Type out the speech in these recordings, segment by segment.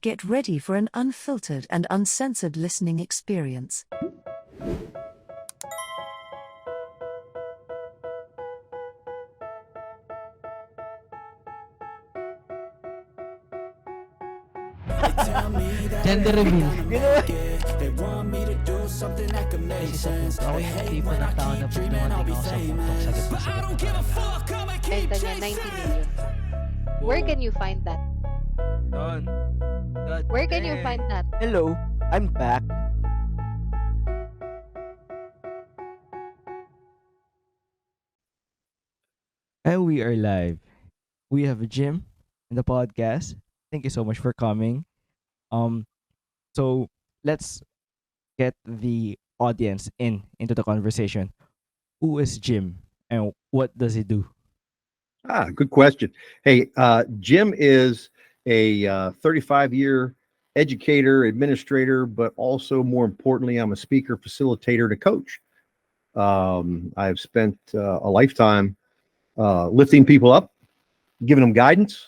Get ready for an unfiltered and uncensored listening experience. Gender reveal. Ginawa. Naisisipin ko, ako yung tipo ng tao na pag dumating ako sa puntong sagot na sagot na talaga. Benta niya 90 million. Where can you find that? Don. God Where can you damn. find that? Hello, I'm back. And we are live. We have Jim in the podcast. Thank you so much for coming. Um, so let's get the audience into the conversation. Who is Jim and what does he do? Good question. Hey, Jim is a 35-year educator, administrator, but also more importantly, I'm a speaker, facilitator, and a coach. I've spent a lifetime lifting people up, giving them guidance,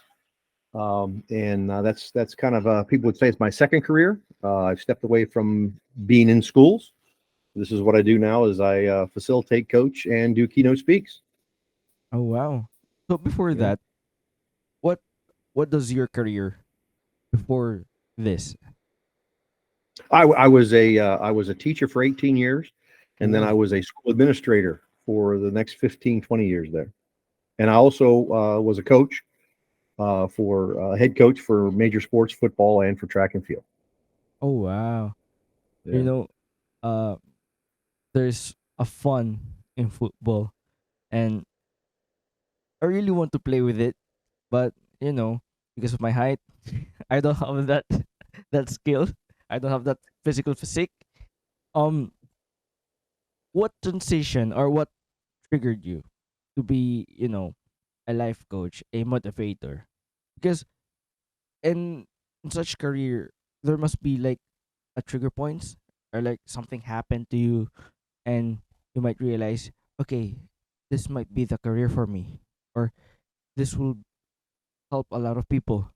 and that's kind of people would say it's my second career. I've stepped away from being in schools. This is what I do now: is I facilitate, coach, and do keynote speaks. Oh wow. So before Yeah. that, what what does your career before this? I was a teacher for 18 years, and then I was a school administrator for the next 15, 20 years there. And I also was a coach for head coach for major sports, football, and for track and field. Oh wow. Yeah. You know, uh there's a fun in football and I really want to play with it, but because of my height, I don't have that that skill. I don't have that physical physique. Um, what transition or what triggered you to be, a life coach, a motivator? Because in such career, there must be like a trigger points or like something happened to you, and you might realize, okay, this might be the career for me, or this will help a lot of people.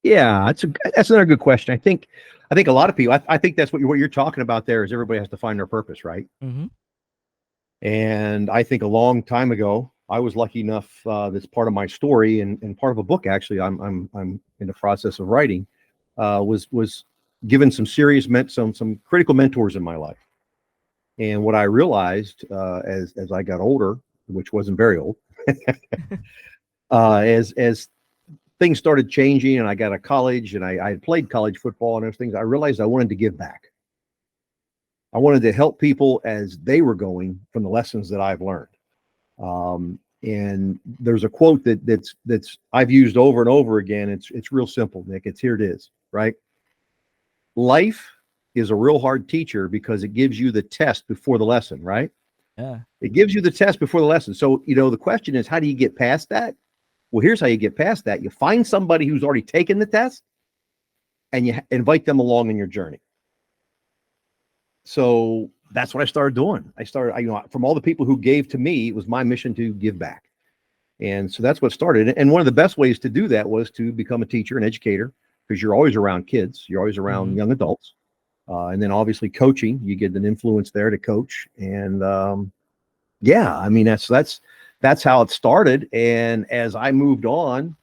Yeah, that's another good question. I think a lot of people. I think that's what you're talking about there is everybody has to find their purpose, right? Mm-hmm. And I think a long time ago, I was lucky enough. That's part of my story and part of a book. Actually, I'm in the process of writing. Was given some serious some critical mentors in my life. And what I realized as I got older, which wasn't very old, as things started changing and I got to college and I had played college football and everything, I realized I wanted to give back. I wanted to help people as they were going from the lessons that I've learned. And there's a quote that's I've used over and over again. It's real simple, Nick. Here it is, right? Life is a real hard teacher because it gives you the test before the lesson, right? Yeah. It gives you the test before the lesson. So, the question is, how do you get past that? Well, here's how you get past that. You find somebody who's already taken the test and you invite them along in your journey. So that's what I started doing. From all the people who gave to me, it was my mission to give back. And so that's what started. And one of the best ways to do that was to become a teacher, an educator, because you're always around kids. You're always around young adults. And then obviously coaching, you get an influence there to coach. And that's how it started. And as I moved on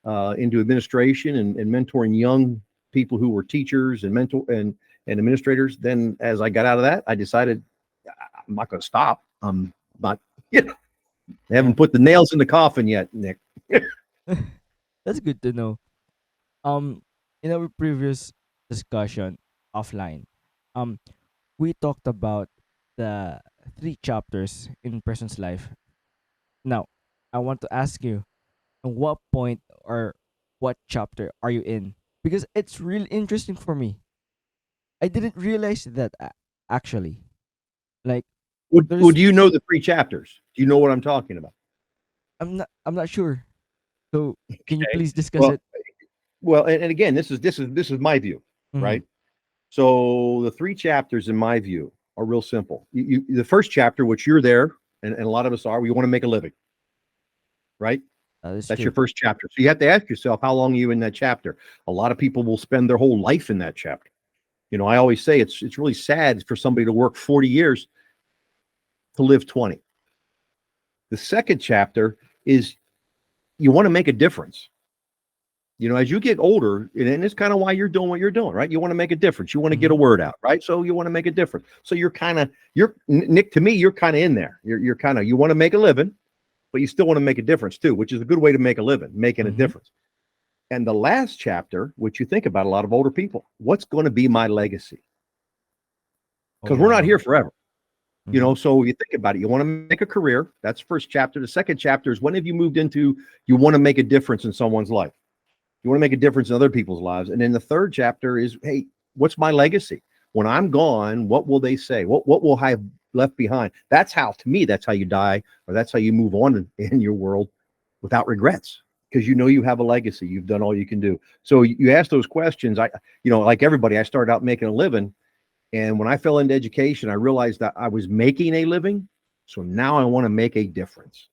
into administration and mentoring young people who were teachers and administrators, then as I got out of that, I decided I'm not going to stop. I'm not, I haven't put the nails in the coffin yet, Nick. That's good to know. In our previous discussion offline, um, we talked about the three chapters in person's life. Now, I want to ask you, at what point or what chapter are you in? Because it's really interesting for me. I didn't realize that actually. Like, Would there's you know the three chapters? Do you know what I'm talking about? I'm not sure. So, can you Okay. please discuss Well, it? and again, this is my view, Mhm. right? So the three chapters, in my view, are real simple. The first chapter, which you're there, and a lot of us are, we want to make a living, right? That is That's your true. first chapter. So you have to ask yourself, how long are you in that chapter? A lot of people will spend their whole life in that chapter. I always say it's really sad for somebody to work 40 years to live 20. The second chapter is you want to make a difference. As you get older, and it's kind of why you're doing what you're doing, right? You want to make a difference. You want to get a Mhm. word out, right? So you want to make a difference. So you're Nick, to me, you're kind of in there. You're kind of, you want to make a living, but you still want to make a difference too, which is a good way to make a living, making a Mhm. difference. And the last chapter, which you think about a lot of older people, what's going to be my legacy? Oh Because we're not wow. here forever. Mhm. So you think about it. You want to make a career. That's the first chapter. The second chapter is, when have you moved into, you want to make a difference in someone's life? You want to make a difference in other people's lives. And then the third chapter is, hey, what's my legacy? When I'm gone, what will they say? What will I have left behind? That's how, to me, that's how you die, or that's how you move on in your world without regrets, because you have a legacy. You've done all you can do. So you ask those questions. Like everybody, I started out making a living. And when I fell into education, I realized that I was making a living. So now I want to make a difference.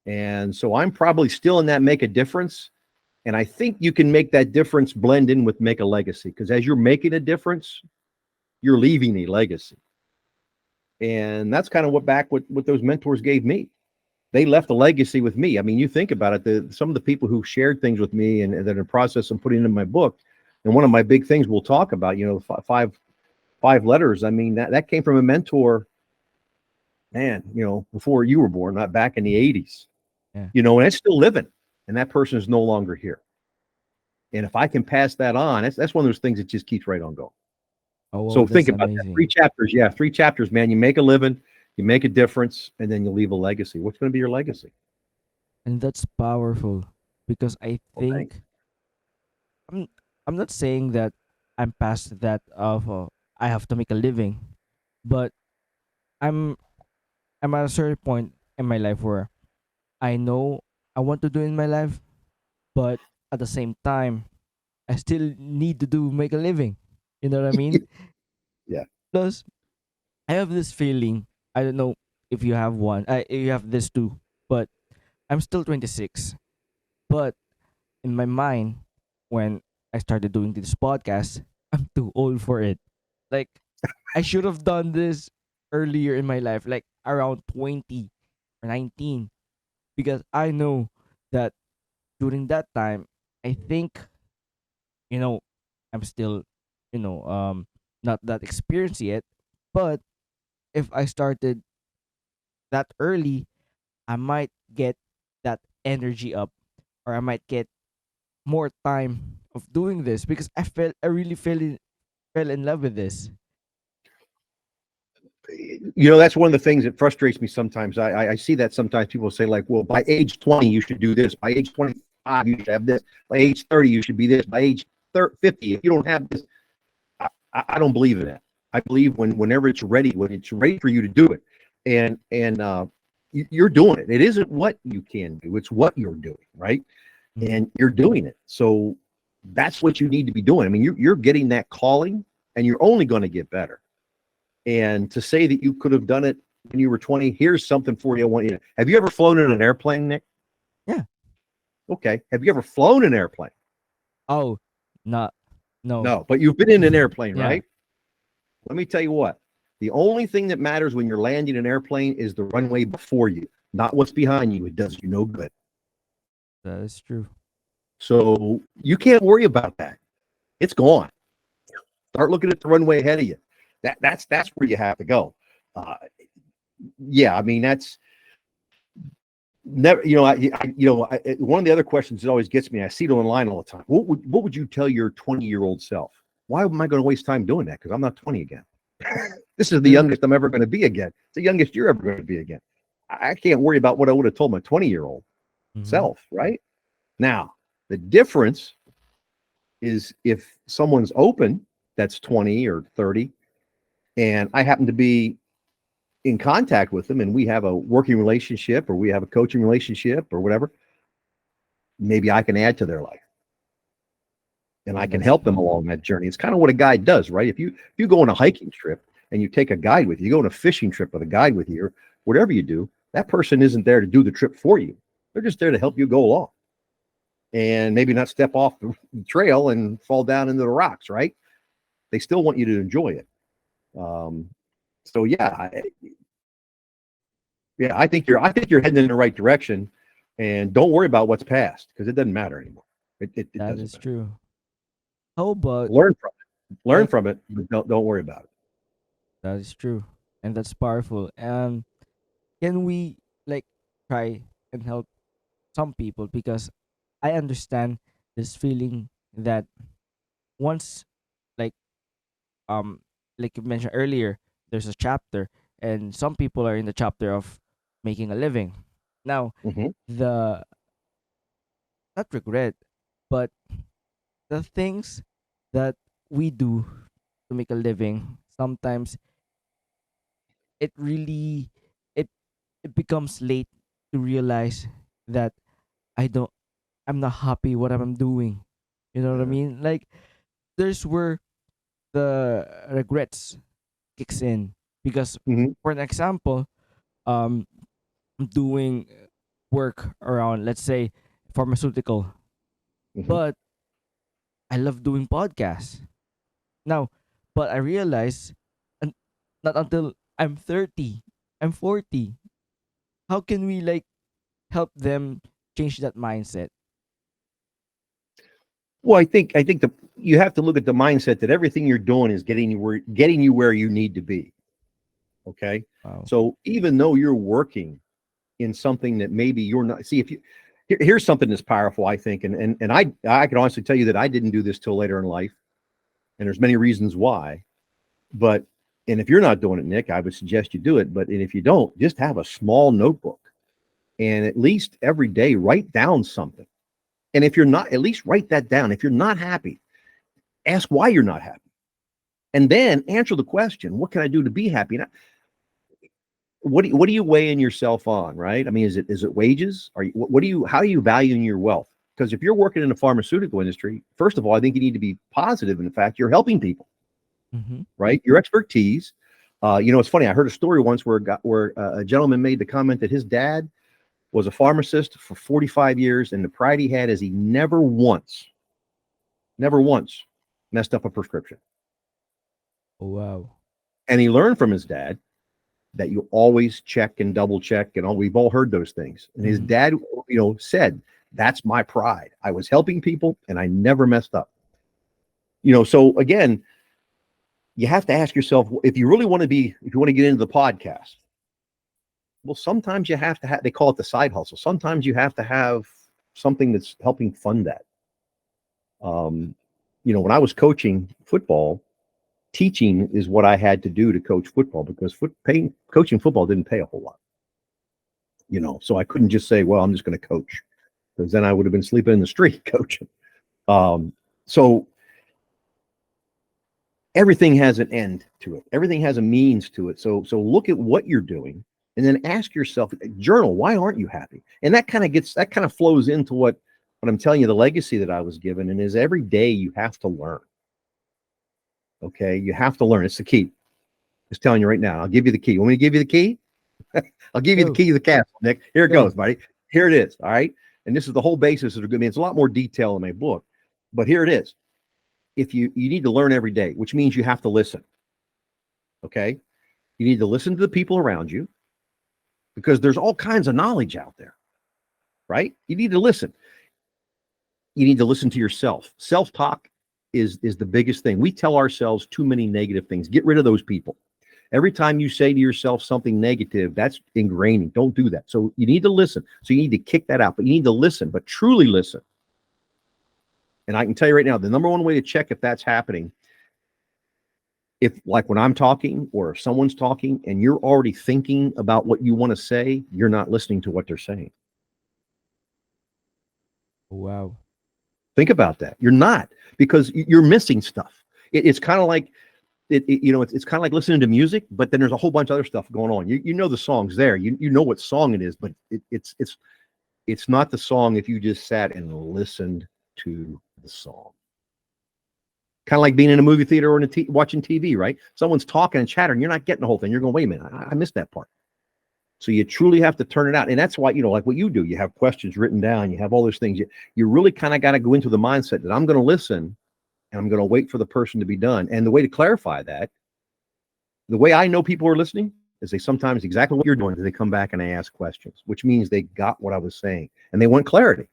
And so I'm probably still in that make a difference. And I think you can make that difference blend in with make a legacy, because as you're making a difference, you're leaving a legacy. And that's kind of what those mentors gave me. They left a legacy with me. I mean, you think about it, some of the people who shared things with me and that in the process of putting in my book, and one of my big things we'll talk about, five letters. I mean, that came from a mentor, man, before you were born, not back in the 80s, Yeah. and it's still living, and that person is no longer here. And if I can pass that on, that's one of those things that just keeps right on going. Oh wow, So think that's about that. Three amazing. chapters. Yeah, three chapters, man. You make a living, you make a difference, and then you leave a legacy. What's going to be your legacy? And that's powerful because I Well, thanks. think I'm I'm not saying that I'm past that of I have to make a living, but I'm I'm at a certain point in my life where I know I want to do in my life, but at the same time I still need to do make a living. You know what I mean? Yeah. Plus, I have this feeling. I don't know if you have one. If you have this too, but I'm still 26. But in my mind, when I started doing this podcast, I'm too old for it. Like, I should have done this earlier in my life, like around 20 or 19, because I know that during that time, I think, you know, I'm still, you know, not that experienced yet. But if I started that early, I might get that energy up, or I might get more time of doing this because I really fell in love with this. That's one of the things that frustrates me sometimes. I see that sometimes people say, like, well, by age 20, you should do this. By age 25, you should have this. By age 30, you should be this. By age 50, if you don't have this, I don't believe in that. I believe whenever it's ready, when it's ready for you to do it, and you're doing it. It isn't what you can do; it's what you're doing, right? Mhm. And you're doing it. So that's what you need to be doing. I mean, you're getting that calling, and you're only going to get better. And to say that you could have done it when you were 20, here's something for you. I want you to. Have you ever flown in an airplane, Nick? Yeah. Okay. Have you ever flown an airplane? Oh, not no. No, but you've been in an airplane, Yeah, right? Let me tell you what. The only thing that matters when you're landing an airplane is the runway before you, not what's behind you. It does you no good. that is true. So you can't worry about that. It's gone. Start looking at the runway ahead of you. That's where you have to go. Uh, yeah, I mean that's never. One of the other questions that always gets me. I see it online all the time. What would you tell your 20-year-old self? Why am I going to waste time doing that? Because I'm not 20 again. This is the Yeah. youngest I'm ever going to be again. It's the youngest you're ever going to be again. I can't worry about what I would have told my 20-year-old Mm-hmm. self, right? Now, the difference is if someone's open that's 20 or 30, and I happen to be in contact with them and we have a working relationship or we have a coaching relationship or whatever, maybe I can add to their life and I And can that's help them fun. along that journey. It's kind of what a guide does, right? If you go on a hiking trip and you take a guide with you, you go on a fishing trip with a guide with you, or whatever you do, that person isn't there to do the trip for you. They're just there to help you go along and maybe not step off the trail and fall down into the rocks, right? They still want you to enjoy it. So I think you're heading in the right direction, and don't worry about what's past because it doesn't matter anymore. It That doesn't is matter. true. How about Learn from it. Learn like from it, but don't worry about it. that is true, and that's powerful. Can we like try and help some people, because I understand this feeling that once, like um like you mentioned earlier, there's a chapter, and some people are in the chapter of making a living. Now, Mhm. the not regret, but the things that we do to make a living, sometimes it really it it becomes late to realize that I don't I'm not happy what I'm doing. You know what I Yeah. mean? Like, there's where the regrets kicks in, because Mhm. for an example, um I'm doing work around, let's say, pharmaceutical, Mhm. but I love doing podcasts now. But I realize, and not until I'm 30, I'm 40, how can we like help them change that mindset? Well, I think you have to look at the mindset that everything you're doing is getting you where you need to be. Okay, Wow. so even though you're working in something that maybe you're not, see if you here's something that's powerful, I think, and I can honestly tell you that I didn't do this till later in life, and there's many reasons why. But and if you're not doing it, Nick, I would suggest you do it. But and if you don't, just have a small notebook and at least every day write down something. And if you're not, at least write that down. If you're not happy, ask why you're not happy, and then answer the question: what can I do to be happy? Now, what do you weighing yourself on, right? I mean, is it wages? Are you what do you how are you valuing your wealth? Because if you're working in the pharmaceutical industry, first of all, I think you need to be positive in the fact you're helping people, Mm-hmm. right? Your expertise. It's funny. I heard a story once where a gentleman made the comment that his dad was a pharmacist for 45 years, and the pride he had is he never once messed up a prescription. Oh, wow. And he learned from his dad that you always check and double check, and we've all heard those things. And his Mm-hmm. dad, said, "That's my pride. I was helping people, and I never messed up." So again, you have to ask yourself if you really want to if you want to get into the podcast. Well, sometimes you have to have. They call it the side hustle. Sometimes you have to have something that's helping fund that. Um, when I was coaching football, teaching is what I had to do to coach football because coaching football didn't pay a whole lot. So I couldn't just say, well, I'm just going to coach because then I would have been sleeping in the street coaching. So everything has an end to it. Everything has a means to it. So look at what you're doing and then ask yourself, journal, why aren't you happy? And that kind of flows into what I'm telling you, the legacy that I was given, and is every day you have to learn. Okay, you have to learn. It's the key. Just telling you right now. I'll give you the key. You want me to give you the key? I'll give you the Go, key to the castle, Nick. Here it go. goes, buddy. Here it is. All right. And this is the whole basis of the good. I mean, it's a lot more detail in my book, but here it is. If you need to learn every day, which means you have to listen. Okay. You need to listen to the people around you because there's all kinds of knowledge out there, right? You need to listen. You need to listen to yourself. Self-talk is the biggest thing. We tell ourselves too many negative things. Get rid of those people. Every time you say to yourself something negative, that's ingraining. Don't do that. So you need to listen. So you need to kick that out, but you need to listen, but truly listen. And I can tell you right now, the number one way to check if that's happening, if like when I'm talking or if someone's talking and you're already thinking about what you want to say, you're not listening to what they're saying. Oh, wow. Think about that. You're not, because you're missing stuff. It's kind of like it's kind of like listening to music, but then there's a whole bunch of other stuff going on. You know the song's there. You know what song it is, but it's not the song if you just sat and listened to the song. Kind of like being in a movie theater or watching TV, right? Someone's talking and chattering. You're not getting the whole thing. You're going, wait a minute, I missed that part. So you truly have to turn it out. And that's why, like what you do, you have questions written down, you have all those things. You really kind of got to go into the mindset that I'm going to listen and I'm going to wait for the person to be done. And the way to clarify that, the way I know people are listening is they sometimes exactly what you're doing, they come back and they ask questions, which means they got what I was saying and they want clarity.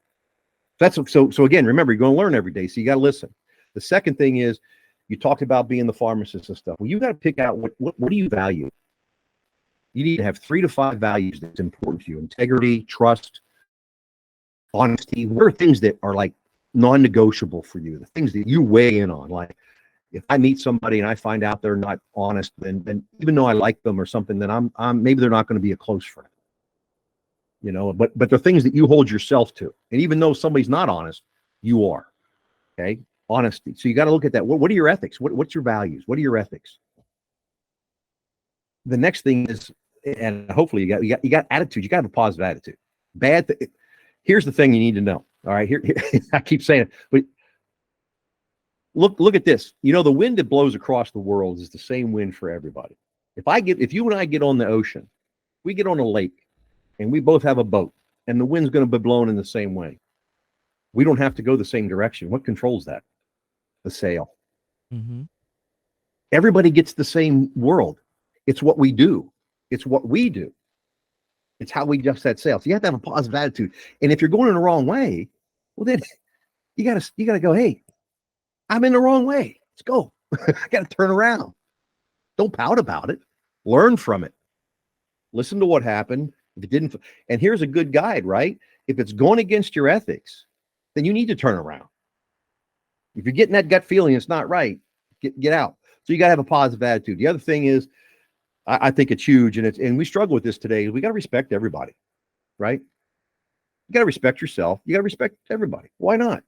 So again, remember, you're going to learn every day. So you got to listen. The second thing is you talked about being the pharmacist and stuff. Well, you got to pick out what do you value? You need to have 3 to 5 values that's important to you: integrity, trust, honesty. What are things that are like non-negotiable for you? The things that you weigh in on. Like if I meet somebody and I find out they're not honest, then even though I like them or something, then I'm maybe they're not going to be a close friend. But they're things that you hold yourself to. And even though somebody's not honest, you are. Okay? Honesty. So you got to look at that. What are your ethics? What's your values? What are your ethics? The next thing is, and hopefully you got attitude. You got to have a positive attitude. Here's the thing you need to know. All right, here I keep saying it, but look at this. The wind that blows across the world is the same wind for everybody. If you and I get on the ocean, we get on a lake, and we both have a boat, and the wind's going to be blowing in the same way. We don't have to go the same direction. What controls that? The sail. Mm-hmm. Everybody gets the same world. It's what we do. It's what we do. It's how we adjust that sail. So you have to have a positive attitude. And if you're going in the wrong way, well, then you gotta go, hey, I'm in the wrong way. Let's go. I gotta turn around. Don't pout about it. Learn from it. Listen to what happened. If it didn't, and here's a good guide, right? If it's going against your ethics, then you need to turn around. If you're getting that gut feeling it's not right, get out. So you got to have a positive attitude. The other thing is, I think it's huge, and we struggle with this today. We got to respect everybody, right? You got to respect yourself. You got to respect everybody. Why not?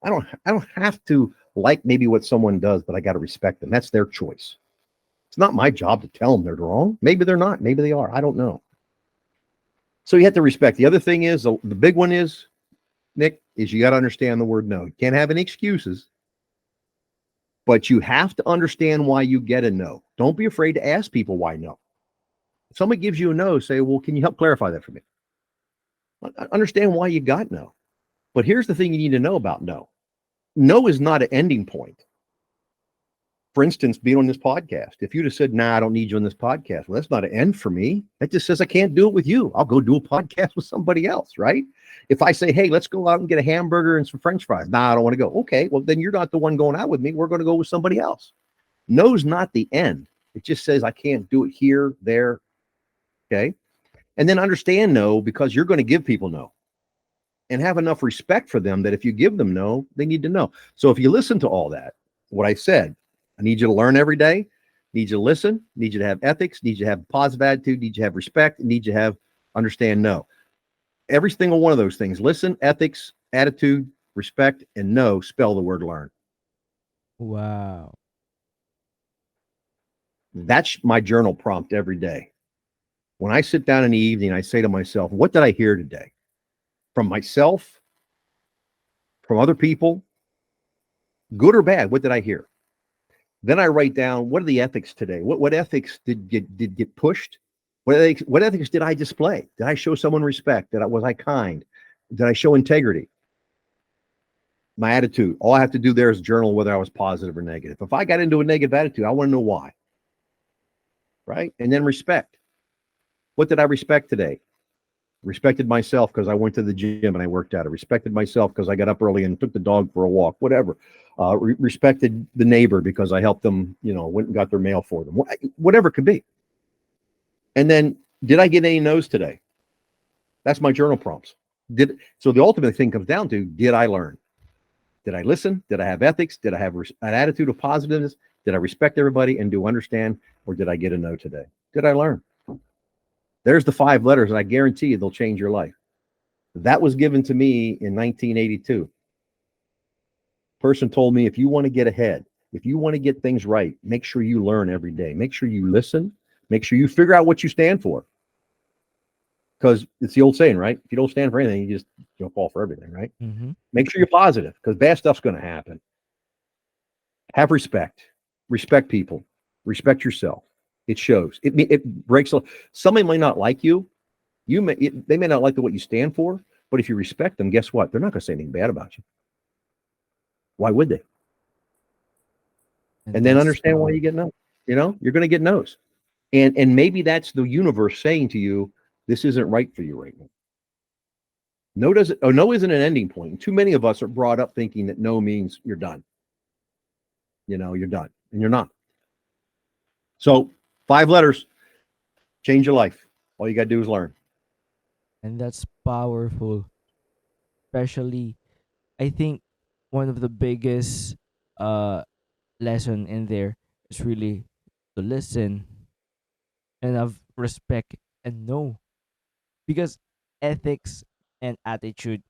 I don't have to like maybe what someone does, but I got to respect them. That's their choice. It's not my job to tell them they're wrong. Maybe they're not. Maybe they are. I don't know. So you have to respect. The other thing is, the big one is, Nick, is you got to understand the word no. You can't have any excuses, but you have to understand why you get a no. Don't be afraid to ask people why no. If somebody gives you a no, say, well, can you help clarify that for me? Understand why you got no. But here's the thing you need to know about no. No is not an ending point. For instance, being on this podcast, if you'd have said, nah, I don't need you on this podcast, well, that's not an end for me. That just says I can't do it with you. I'll go do a podcast with somebody else, right? If I say, hey, let's go out and get a hamburger and some French fries. Nah, I don't want to go. Okay, well, then you're not the one going out with me. We're going to go with somebody else. No's not the end. It just says I can't do it here, there, okay? And then understand no, because you're going to give people no. And have enough respect for them that if you give them no, they need to know. So if you listen to all that, what I said, I need you to learn every day, need you to listen, need you to have ethics, need you to have a positive attitude, need you to have respect, need you to have understand no. Every single one of those things, listen, ethics, attitude, respect, and no, spell the word learn. Wow. That's my journal prompt every day. When I sit down in the evening, I say to myself, what did I hear today? From myself, from other people, good or bad, what did I hear? Then I write down, what are the ethics today? What ethics did get pushed? What ethics did I display? Did I show someone respect? Was I kind? Did I show integrity? My attitude. All I have to do there is journal whether I was positive or negative. If I got into a negative attitude, I want to know why. Right? And then respect. What did I respect today? Respected myself because I went to the gym and I worked out. I respected myself because I got up early and took the dog for a walk, whatever. Respected the neighbor because I helped them, went and got their mail for them, whatever it could be. And then, did I get any no's today? That's my journal prompts. So the ultimate thing comes down to, did I learn? Did I listen? Did I have ethics? Did I have an attitude of positiveness? Did I respect everybody and do understand? Or did I get a no today? Did I learn? There's the 5 letters, and I guarantee you they'll change your life. That was given to me in 1982. Person told me, if you want to get ahead, if you want to get things right, make sure you learn every day. Make sure you listen. Make sure you figure out what you stand for. Because it's the old saying, right? If you don't stand for anything, you'll fall for everything, right? Mm-hmm. Make sure you're positive, because bad stuff's going to happen. Have respect. Respect people. Respect yourself. It shows. It breaks. Somebody might not like you. They may not like what you stand for, but if you respect them, guess what? They're not going to say anything bad about you. Why would they? And then understand why you get no. You're going to get no's, and maybe that's the universe saying to you, this isn't right for you right now. No isn't an ending point. Too many of us are brought up thinking that no means you're done. You're done, and you're not. So 5 letters change your life. All you got to do is learn. And that's powerful. Especially, I think one of the biggest lesson in there is really to listen and have respect and know, because ethics and attitude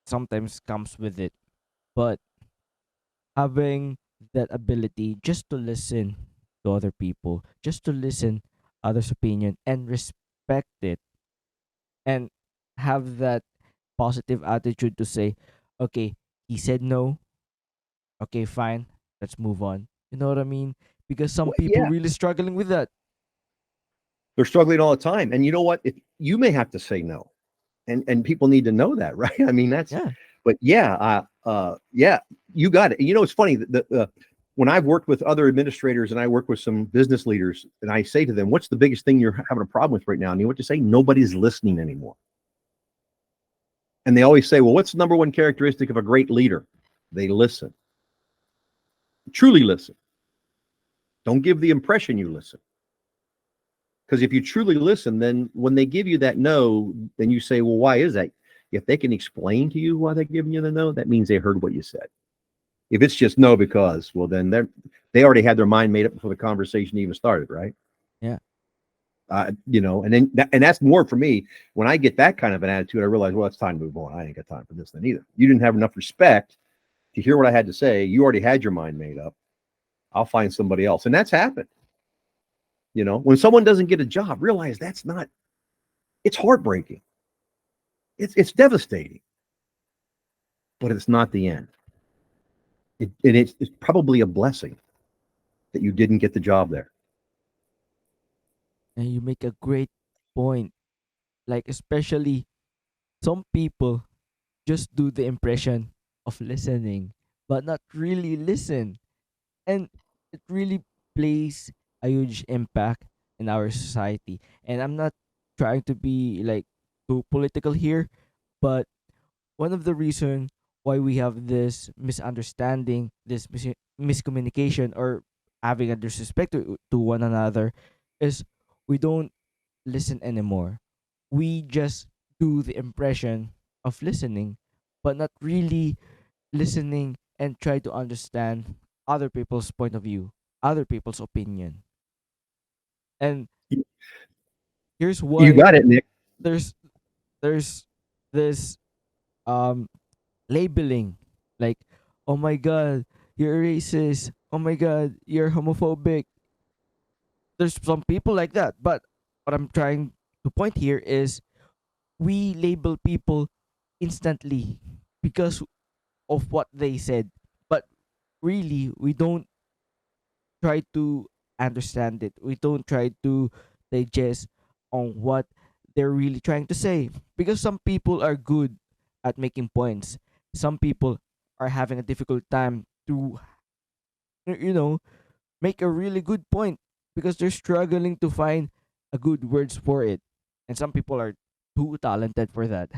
sometimes comes with it, but having that ability just to listen to other people, just to listen others opinion and respect it, and have that positive attitude to say, okay, he said no, okay, fine, let's move on. You know what I mean? Because some Well, people yeah, really struggling with that. they're struggling all the time, and you know what? If you may have to say no, and people need to know that, right? I mean, that's. Yeah. But yeah, you got it. It's funny that when I've worked with other administrators and I work with some business leaders, and I say to them, "What's the biggest thing you're having a problem with right now?" And you know what to say? Nobody's listening anymore. And they always say, "Well, what's the number one characteristic of a great leader?" They listen, truly listen. Don't give the impression you listen. Because if you truly listen, then when they give you that no, then you say, well, why is that? If they can explain to you why they're giving you the no, that means they heard what you said. If it's just no because, well, then they already had their mind made up before the conversation even started, right? Yeah. And that's more for me. When I get that kind of an attitude, I realize, well, it's time to move on. I ain't got time for this then either. You didn't have enough respect to hear what I had to say. You already had your mind made up. I'll find somebody else. And that's happened. When someone doesn't get a job, realize it's heartbreaking. It's devastating, but it's not the end. It's probably a blessing that you didn't get the job there. And you make a great point. Like, especially some people just do the impression of listening, but not really listen. And it really plays a huge impact in our society. And I'm not trying to be like too political here, but one of the reason why we have this misunderstanding, this miscommunication, or having a disrespect to one another, is we don't listen anymore. We just do the impression of listening, but not really listening and try to understand other people's point of view, other people's opinion. And here's You why got it, Nick. there's there's this um labeling, like, oh my god, you're racist, oh my god, you're homophobic. There's some people like that, but what I'm trying to point here is we label people instantly because of what they said, but really we don't try to understand it. We don't try to digest on what they're really trying to say, because some people are good at making points. Some people are having a difficult time to you know make a really good point because they're struggling to find a good words for it. And some people are too talented for that.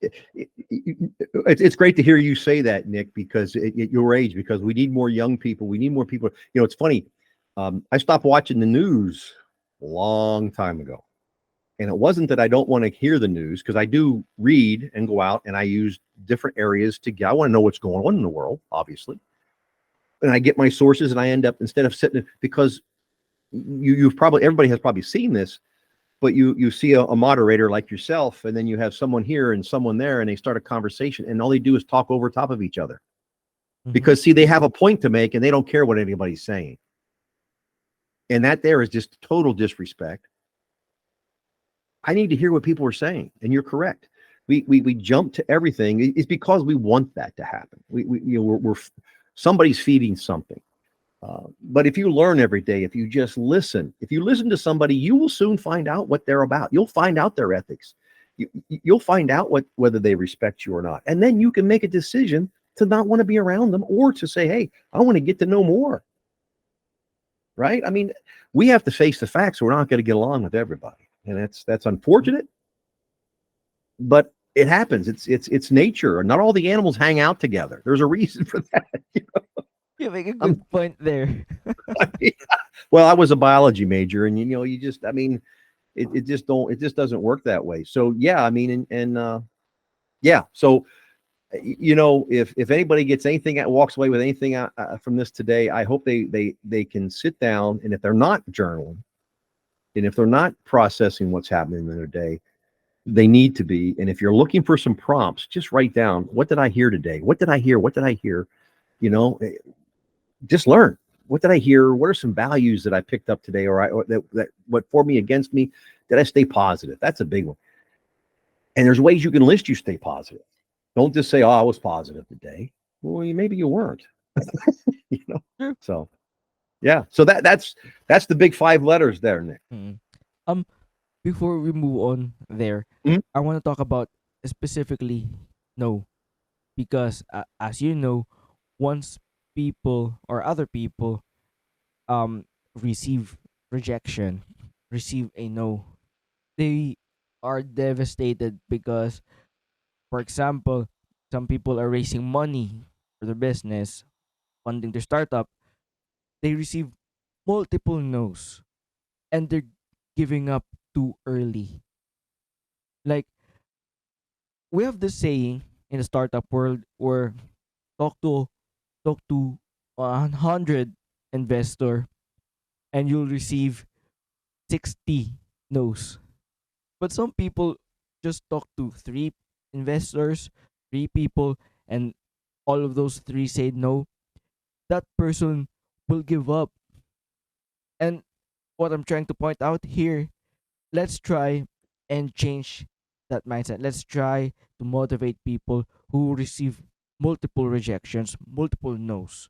It's great to hear you say that, Nick, because at your age, because we need more young people. We need more people. It's funny. I stopped watching the news a long time ago. And it wasn't that I don't want to hear the news, because I do read and go out and I use different areas I want to know what's going on in the world, obviously. And I get my sources and I end up, instead of sitting, because everybody has probably seen this, but you see a moderator like yourself, and then you have someone here and someone there, and they start a conversation, and all they do is talk over top of each other. Mhm. Because see, they have a point to make and they don't care what anybody's saying. And that there is just total disrespect. I need to hear what people are saying, and you're correct. We jump to everything. It's because we want that to happen. We're somebody's feeding something. But if you learn every day, if you just listen, if you listen to somebody, you will soon find out what they're about. You'll find out their ethics. You'll find out whether they respect you or not. And then you can make a decision to not want to be around them or to say, hey, I want to get to know more. Right? I mean, we have to face the facts. We're not going to get along with everybody. And that's unfortunate, but it happens. It's nature. Not all the animals hang out together. There's a reason for that. You make a good point there. Well, I was a biology major, and you just, I mean, it just doesn't work that way. So yeah, I mean, yeah. So if anybody gets anything, walks away with anything from this today, I hope they can sit down, and if they're not journaling, and if they're not processing what's happening in their day, they need to be. And if you're looking for some prompts, just write down, what did I hear today? What did I hear? What did I hear? Just learn. What did I hear? What are some values that I picked up today, or that what for me, against me? Did I stay positive? That's a big one. And there's ways you can list you stay positive. Don't just say, "Oh, I was positive today." Well, maybe you weren't. So, yeah. So that's the big 5 letters there, Nick. Before we move on there, I want to talk about specifically no, because as you know, once people or other people receive rejection, receive a no, they are devastated because, for example, some people are raising money for their business, funding their startup. They receive multiple no's and they're giving up too early. Like, we have this saying in the startup world where talk to talk to 100 investor and you'll receive 60 no's. But some people just talk to 3 investors, 3 people, and all of those 3 say no. That person will give up. And what I'm trying to point out here, let's try and change that mindset. Let's try to motivate people who receive multiple rejections, multiple no's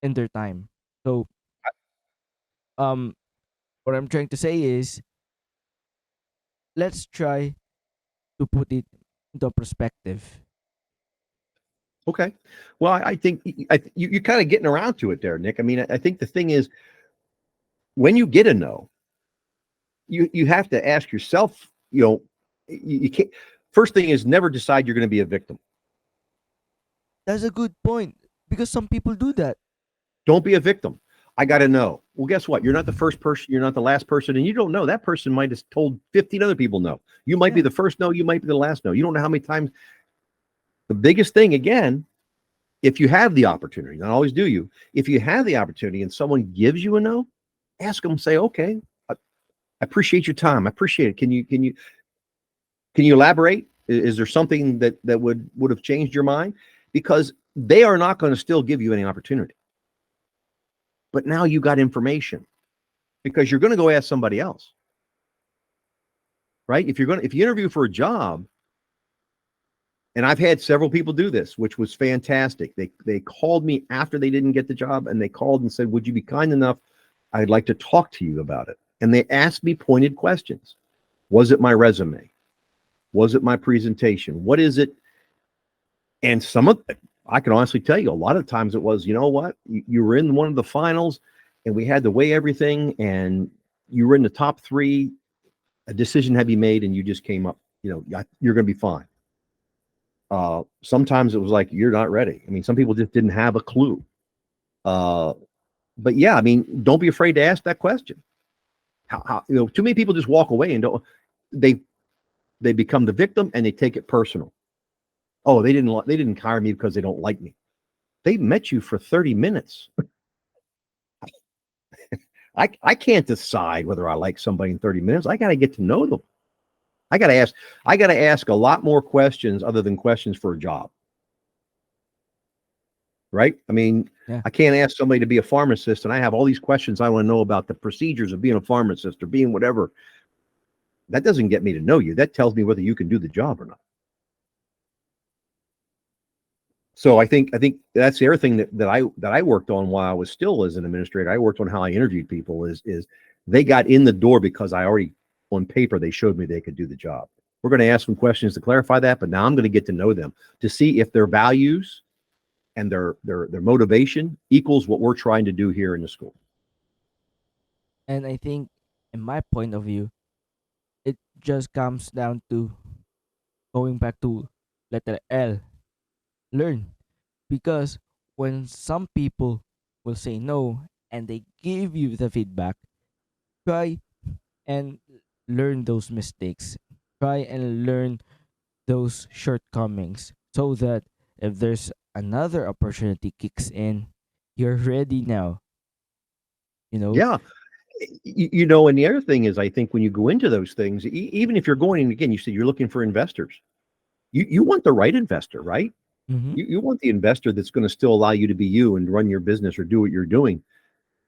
in their time. So, um, what I'm trying to say is, let's try to put it into perspective. Okay. Well, I think you're kind of getting around to it there, Nick. I mean, I think the thing is, when you get a no, you have to ask yourself, you can't. First thing is, never decide you're going to be a victim. That's a good point because some people do that. Don't be a victim. I got to know. Well, guess what? You're not the first person. You're not the last person, and you don't know. That person might have told 15 other people no. You might be the first no. You might be the last no. You don't know how many times. The biggest thing, again, if you have the opportunity, not always do you, if you have the opportunity and someone gives you a no, ask them, say, okay, I appreciate your time. I appreciate it. Can you elaborate? Is there something that would have changed your mind? Because they are not going to still give you any opportunity. But now you got information, because you're going to go ask somebody else. Right? If you interview for a job, and I've had several people do this, which was fantastic. They called me after they didn't get the job, and they called and said, would you be kind enough? I'd like to talk to you about it. And they asked me pointed questions. Was it my resume? Was it my presentation? What is it? And some of it, I can honestly tell you, a lot of times it was, you know what? You were in one of the finals, and we had to weigh everything, and you were in the top 3. A decision had to be made, and you just came up, you're going to be fine. Sometimes it was like, you're not ready. I mean, some people just didn't have a clue. But yeah, I mean, don't be afraid to ask that question. How too many people just walk away and they become the victim, and they take it personal. Oh, they didn't hire me because they don't like me. They met you for 30 minutes. I can't decide whether I like somebody in 30 minutes. I got to get to know them. I got to ask a lot more questions other than questions for a job. Right? I mean, I can't ask somebody to be a pharmacist, and I have all these questions I want to know about the procedures of being a pharmacist or being whatever. That doesn't get me to know you. That tells me whether you can do the job or not. So I think that's the other thing that I worked on while I was still as an administrator. I worked on how I interviewed people. Is they got in the door because I already on paper they showed me they could do the job. We're going to ask some questions to clarify that, but now I'm going to get to know them to see if their values and their motivation equals what we're trying to do here in the school. And I think, in my point of view, it just comes down to going back to letter L, learn. Because when some people will say no and they give you the feedback, try and learn those mistakes. Try and learn those shortcomings so that if there's another opportunity kicks in, you're ready now. You know? Yeah, and the other thing is, I think when you go into those things, even if you're going, again, you said you're looking for investors. You want the right investor, right? Mm-hmm. You want the investor that's going to still allow you to be you and run your business or do what you're doing.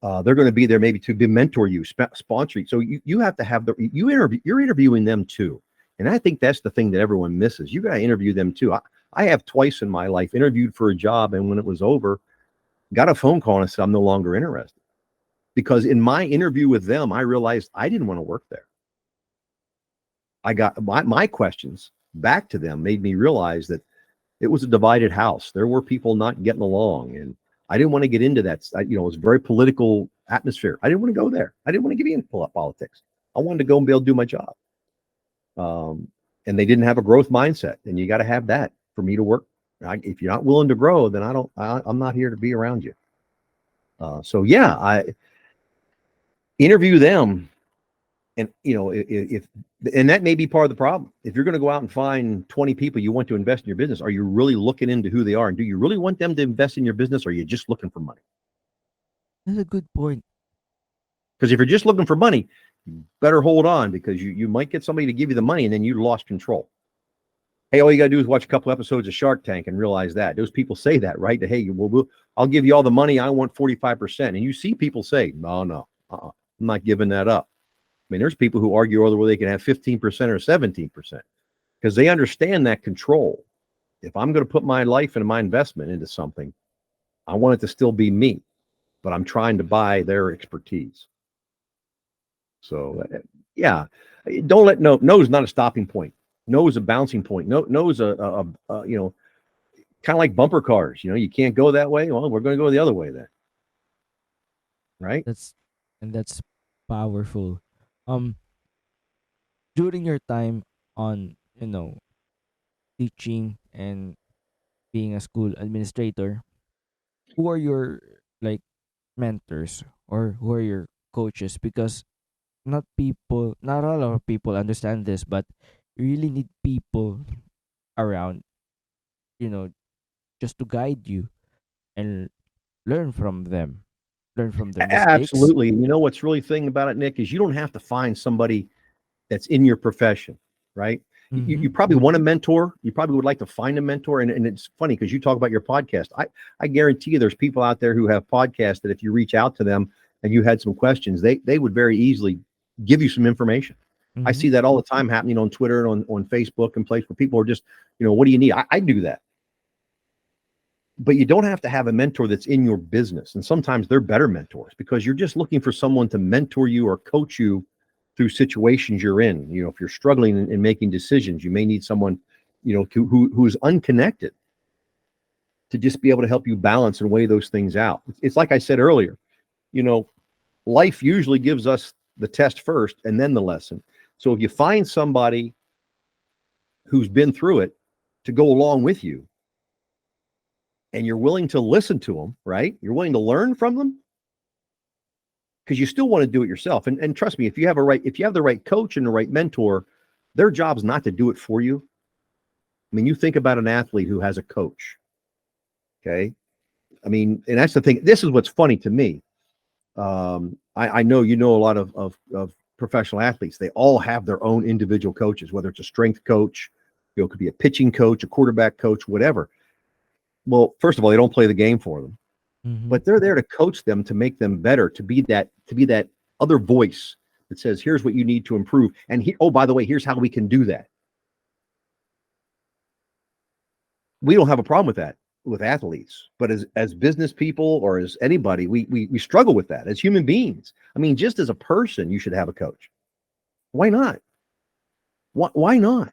They're going to be there maybe to be mentor you, sponsor you. So you have to have you're interviewing them too. And I think that's the thing that everyone misses. You got to interview them too. I have twice in my life interviewed for a job, and when it was over, got a phone call and said, I'm no longer interested. Because in my interview with them, I realized I didn't want to work there. I got my questions back to them made me realize that it was a divided house. There were people not getting along, and I didn't want to get into that. It was a very political atmosphere. I didn't want to go there. I didn't want to get into politics. I wanted to go and be able to do my job. And they didn't have a growth mindset, and you got to have that for me to work. If you're not willing to grow, then I'm not here to be around you. So yeah, I interview them. And if and that may be part of the problem. If you're going to go out and find 20 people you want to invest in your business, are you really looking into who they are, and do you really want them to invest in your business, or are you just looking for money? That's a good point. Because if you're just looking for money, you better hold on, because you might get somebody to give you the money and then you lost control. Hey, all you got to do is watch a couple episodes of Shark Tank and realize that. Those people say that, right? That, hey, I'll give you all the money. I want 45%. And you see people say, no, I'm not giving that up. I mean, there's people who argue over whether they can have 15% or 17% because they understand that control. If I'm going to put my life and my investment into something, I want it to still be me, but I'm trying to buy their expertise. So, yeah, don't let no is not a stopping point. No is a bouncing point. No is a kind of like bumper cars. You can't go that way. Well, we're going to go the other way then, right? That's powerful. Um, during your time on, teaching and being a school administrator, who are your, like, mentors, or who are your coaches? Because not a lot of people understand this, but you really need people around, you know, just to guide you and learn from them, learn from their mistakes. Absolutely. And what's really thing about it, Nick, is you don't have to find somebody that's in your profession, right? You, Mm-hmm. you probably want a mentor. You probably would like to find a mentor. And it's funny because you talk about your podcast. I guarantee you there's people out there who have podcasts that if you reach out to them and you had some questions, they would very easily give you some information. I Mm-hmm. see that all the time happening on Twitter and on Facebook and places where people are just, what do you need? I do that. But you don't have to have a mentor that's in your business. And sometimes they're better mentors because you're just looking for someone to mentor you or coach you through situations you're in. If you're struggling in making decisions, you may need someone, who's unconnected to just be able to help you balance and weigh those things out. It's like I said earlier, life usually gives us the test first and then the lesson. So if you find somebody who's been through it to go along with you, and you're willing to listen to them, right? You're willing to learn from them, because you still want to do it yourself. And trust me, if you have the right coach and the right mentor, their job's not to do it for you. I mean, you think about an athlete who has a coach. Okay. I mean, and that's the thing. This is what's funny to me. I know a lot of professional athletes. They all have their own individual coaches, whether it's a strength coach, it could be a pitching coach, a quarterback coach, whatever. Well, first of all, they don't play the game for them, Mm-hmm. but they're there to coach them, to make them better, to be that other voice that says, here's what you need to improve. And oh, by the way, here's how we can do that. We don't have a problem with that. with athletes, but as business people or as anybody, we struggle with that as human beings. I mean, just as a person, you should have a coach. Why not? Why not?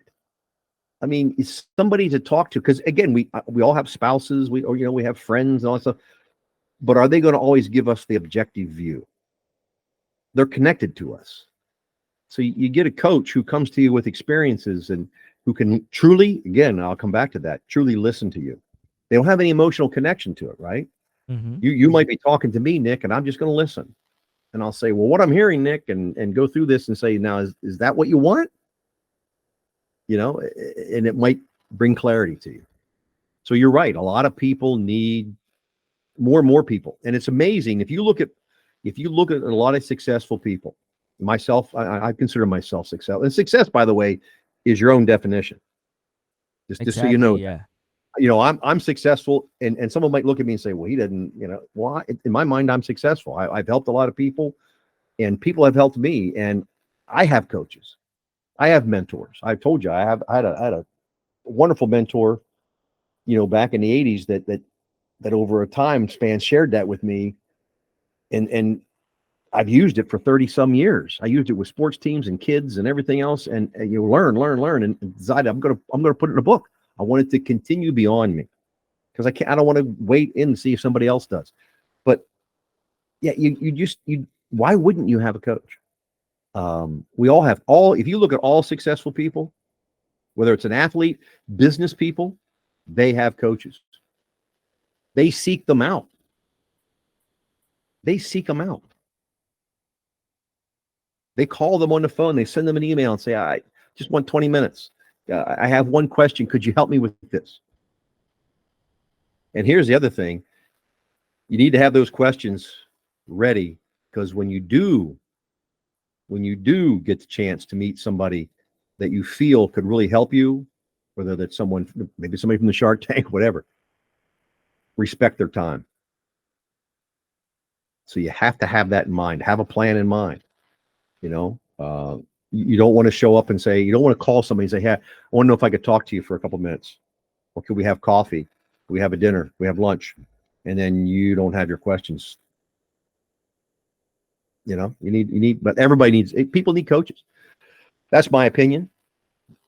I mean, it's somebody to talk to, because again, we all have spouses, we have friends and all that stuff. But are they going to always give us the objective view? They're connected to us. So you get a coach who comes to you with experiences and who can truly, again, I'll come back to that, truly listen to you. They don't have any emotional connection to it, right? Mm-hmm. You might be talking to me, Nick, and I'm just going to listen. And I'll say, well, what I'm hearing, Nick, and go through this and say, now, is that what you want? And it might bring clarity to you. So you're right. A lot of people need more and more people. And it's amazing. If you look at a lot of successful people, myself, I consider myself successful. And success, by the way, is your own definition. Just so you know. Yeah. I'm successful, and someone might look at me and say, well, he doesn't, well, in my mind, I'm successful. I've helped a lot of people, and people have helped me, and I have coaches. I have mentors. I've told you, I had a wonderful mentor, back in the 80s that over a time span shared that with me. And I've used it for 30 some years. I used it with sports teams and kids and everything else. And you learn, and decided I'm going to put it in a book. I want it to continue beyond me, because I don't want to wait in and see if somebody else does. But yeah, why wouldn't you have a coach? We all have if you look at all successful people, whether it's an athlete, business people, they have coaches. They seek them out. They call them on the phone. They send them an email and say, I just want 20 minutes. I have one question. Could you help me with this? And here's the other thing. You need to have those questions ready, because when you do get the chance to meet somebody that you feel could really help you, whether that's maybe somebody from the Shark Tank, whatever, respect their time. So you have to have that in mind, have a plan in mind. You don't want to show up and say, you don't want to call somebody and say, hey, I want to know if I could talk to you for a couple minutes. Or could we have coffee? Could we have a dinner? Could we have lunch? And then you don't have your questions. But people need coaches. That's my opinion.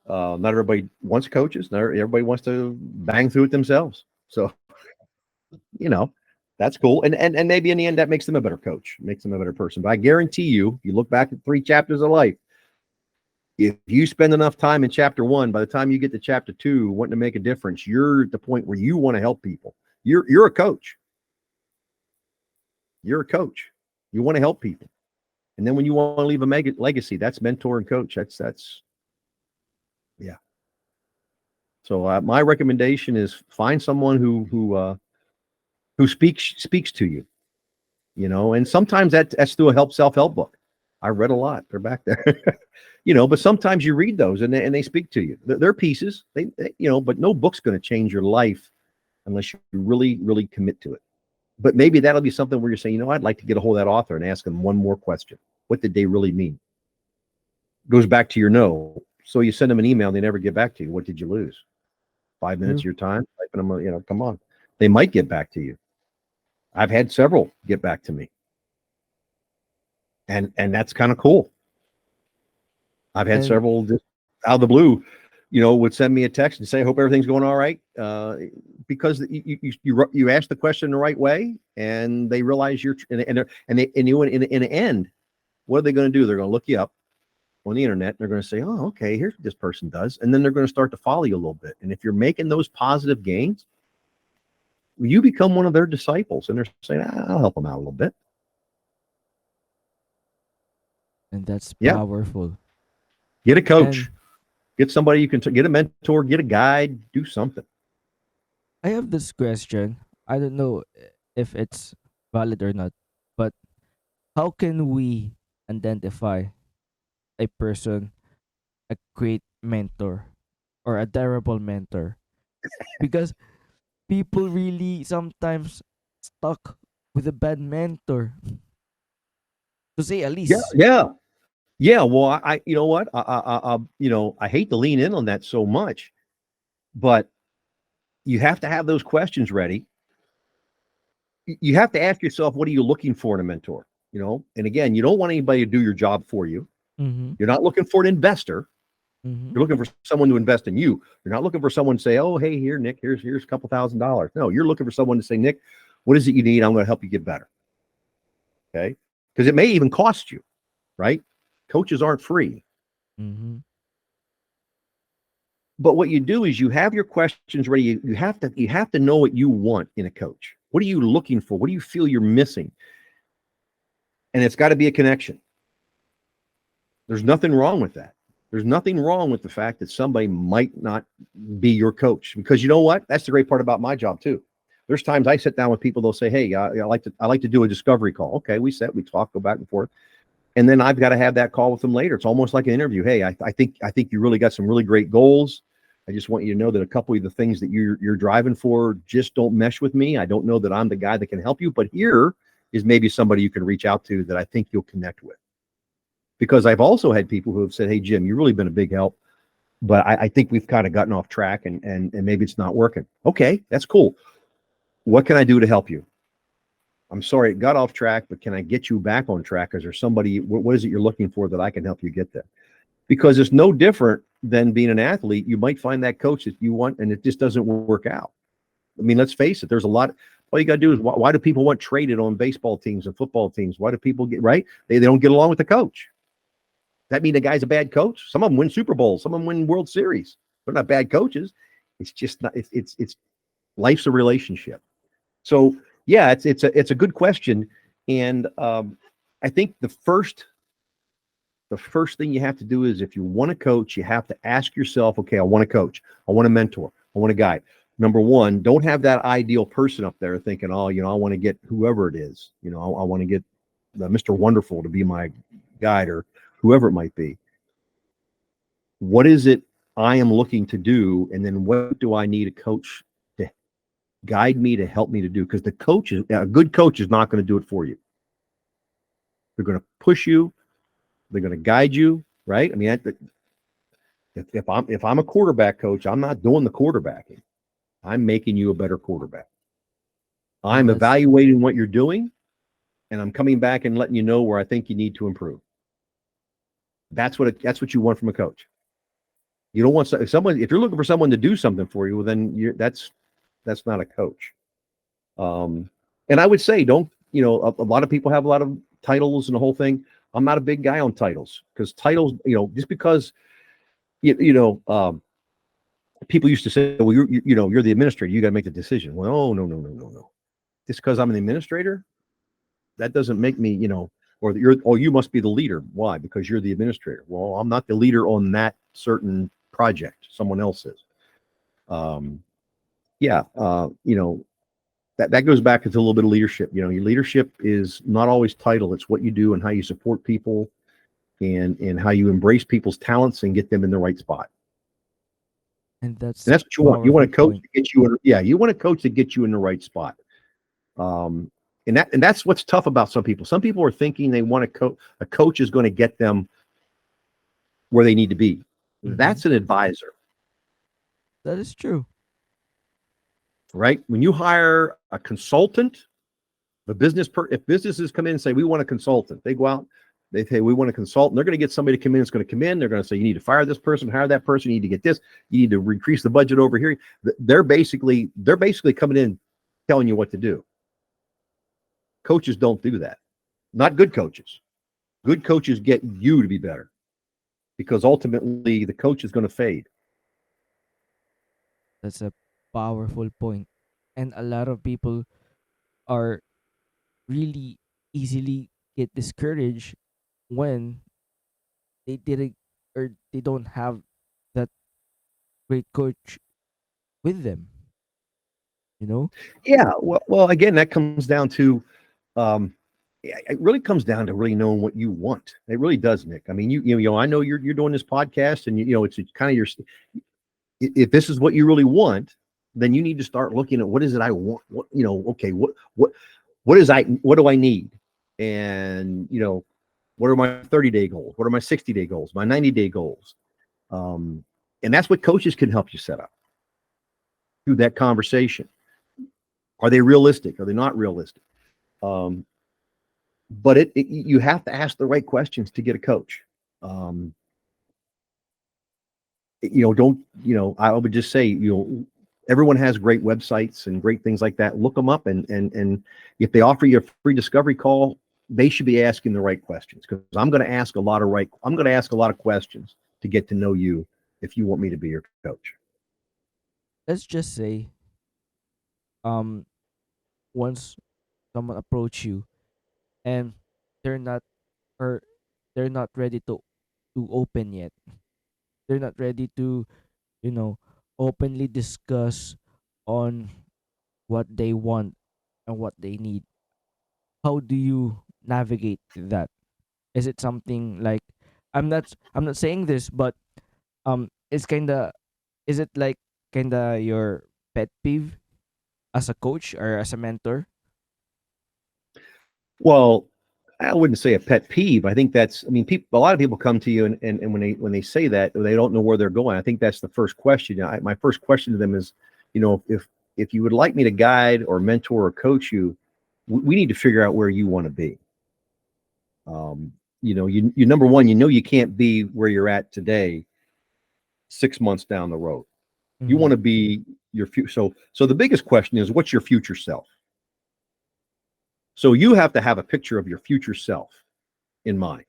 Not everybody wants coaches. Not everybody wants to bang through it themselves. So, that's cool. And maybe in the end, that makes them a better coach, makes them a better person. But I guarantee you look back at 3 chapters of life. If you spend enough time in chapter 1, by the time you get to chapter 2, wanting to make a difference, you're at the point where you want to help people. You're a coach. You're a coach. You want to help people. And then when you want to leave a legacy, that's mentor and coach. That's yeah. So my recommendation is find someone who speaks to you, and sometimes that's through a self-help book. I read a lot. They're back there, but sometimes you read those and they speak to you. They're pieces, but no book's going to change your life unless you really, really commit to it. But maybe that'll be something where you're saying, I'd like to get a hold of that author and ask them one more question. What did they really mean? Goes back to your no. So you send them an email and they never get back to you. What did you lose? 5 minutes of your time? Typing them, come on. They might get back to you. I've had several get back to me. And that's kind of cool. I've had several just out of the blue, would send me a text and say, I hope everything's going all right. Because you ask the question the right way, and they realize in the end, what are they going to do? They're going to look you up on the internet. And they're going to say, oh, okay, here's what this person does. And then they're going to start to follow you a little bit. And if you're making those positive gains, you become one of their disciples, and they're saying, I'll help them out a little bit. And that's powerful. Get a coach, get somebody you can get a mentor, get a guide, do something. I have this question. I don't know if it's valid or not, but how can we identify a person, a great mentor, or a terrible mentor? Because people really sometimes stuck with a bad mentor, to say at least. Yeah. Well, I you know what? I hate to lean in on that so much, but You have to have those questions ready. You have to ask yourself, what are you looking for in a mentor? And again, you don't want anybody to do your job for you. Mm-hmm. You're not looking for an investor. Mm-hmm. You're looking for someone to invest in you. You're not looking for someone to say, oh, hey, here, Nick, here's a couple $1,000. No, you're looking for someone to say, Nick, what is it you need? I'm going to help you get better. Okay. Because it may even cost you, right? Coaches aren't free. Mm-hmm. But what you do is you have your questions ready. You have to know what you want in a coach. What are you looking for? What do you feel you're missing? And it's got to be a connection. There's nothing wrong with that. There's nothing wrong with the fact that somebody might not be your coach, because you know what? That's the great part about my job too. There's times I sit down with people. They'll say, "Hey, I like to do a discovery call." Okay, we talk, go back and forth, and then I've got to have that call with them later. It's almost like an interview. Hey, I think you really got some really great goals. I just want you to know that a couple of the things that you're driving for just don't mesh with me. I don't know that I'm the guy that can help you, but here is maybe somebody you can reach out to that I think you'll connect with. Because I've also had people who have said, "Hey, Jim, you've really been a big help, but I think we've kind of gotten off track and maybe it's not working." Okay, that's cool. What can I do to help you? I'm sorry it got off track, but can I get you back on track? Is there somebody, what is it you're looking for that I can help you get there? Because it's no different than being an athlete. You might find that coach that you want and it just doesn't work out. I mean, let's face it, there's a lot. All you got to do is, why do people want traded on baseball teams and football teams? Why do people get, right? They don't get along with the coach. That mean the guy's a bad coach? Some of them win Super Bowls. Some of them win World Series. They're not bad coaches. It's just not. It's life's a relationship. So yeah, it's a good question, and I think the first thing you have to do is, if you want to coach, you have to ask yourself, okay, I want to coach, I want a mentor, I want a guide. Number one, don't have that ideal person up there thinking, oh, I want to get whoever it is. I want to get Mr. Wonderful to be my guide, or whoever it might be. What is it I am looking to do? And then what do I need a coach to guide me, to help me to do? Because a good coach is not going to do it for you. They're going to push you. They're going to guide you, right? I mean, if I'm a quarterback coach, I'm not doing the quarterbacking. I'm making you a better quarterback. I'm evaluating what you're doing, and I'm coming back and letting you know where I think you need to improve. That's what you want from a coach. You don't want someone, if you're looking for someone to do something for you, well, then that's not a coach. And I would say, don't, a lot of people have a lot of titles and the whole thing. I'm not a big guy on titles, because titles, just because, people used to say, well, you're the administrator, you got to make the decision. Well, oh, no. Just because I'm an administrator, that doesn't make me, you must be the leader. Why? Because you're the administrator. Well, I'm not the leader on that certain project. Someone else is. That goes back into a little bit of leadership. Your leadership is not always title. It's what you do and how you support people, and how you embrace people's talents and get them in the right spot. And that's what you want. You want a coach point. to get you you want a coach to get you in the right spot. And that's what's tough about some people. Some people are thinking they want a coach is going to get them where they need to be. Mm-hmm. That's an advisor. That is true. Right? When you hire a consultant, if businesses come in and say, we want a consultant, they go out, they say, we want a consultant. They're going to get somebody to come in that's going to come in. They're going to say, you need to fire this person, hire that person. You need to get this. You need to increase the budget over here. They're basically coming in telling you what to do. Coaches don't do that. Not good coaches. Good coaches get you to be better, because ultimately the coach is going to fade. That's a powerful point. And a lot of people are really easily get discouraged when they didn't, or they don't have that great coach with them. Yeah. Well, again, that comes down to, it really comes down to really knowing what you want. It really does, Nick. I mean, I know you're doing this podcast, and it's kind of your. If this is what you really want, then you need to start looking at, what is it I want. Okay, what do I need, and what are my 30-day goals? What are my 60-day goals? My 90-day goals? And that's what coaches can help you set up. through that conversation. Are they realistic? Are they not realistic? Um, but you have to ask the right questions to get a coach. Um, don't, I would just say, everyone has great websites and great things like that. Look them up, and if they offer you a free discovery call, they should be asking the right questions, because I'm going to ask a lot of questions to get to know you if you want me to be your coach. Let's just say, um, once someone approach you and they're not, or they're not ready to open yet. They're not ready to, you know, openly discuss on what they want and what they need. How do you navigate that? Is it something like, I'm not saying this, but it's kind of, is it like kind of your pet peeve as a coach or as a mentor? Well, I wouldn't say a pet peeve. I think that's, I mean, a lot of people come to you, and when they say that, they don't know where they're going. I think that's the first question. My first question to them is, if you would like me to guide or mentor or coach you, we need to figure out where you want to be. You number one, you can't be where you're at today 6 months down the road. You want to be your future. So the biggest question is, what's your future self? So you have to have a picture of your future self in mind.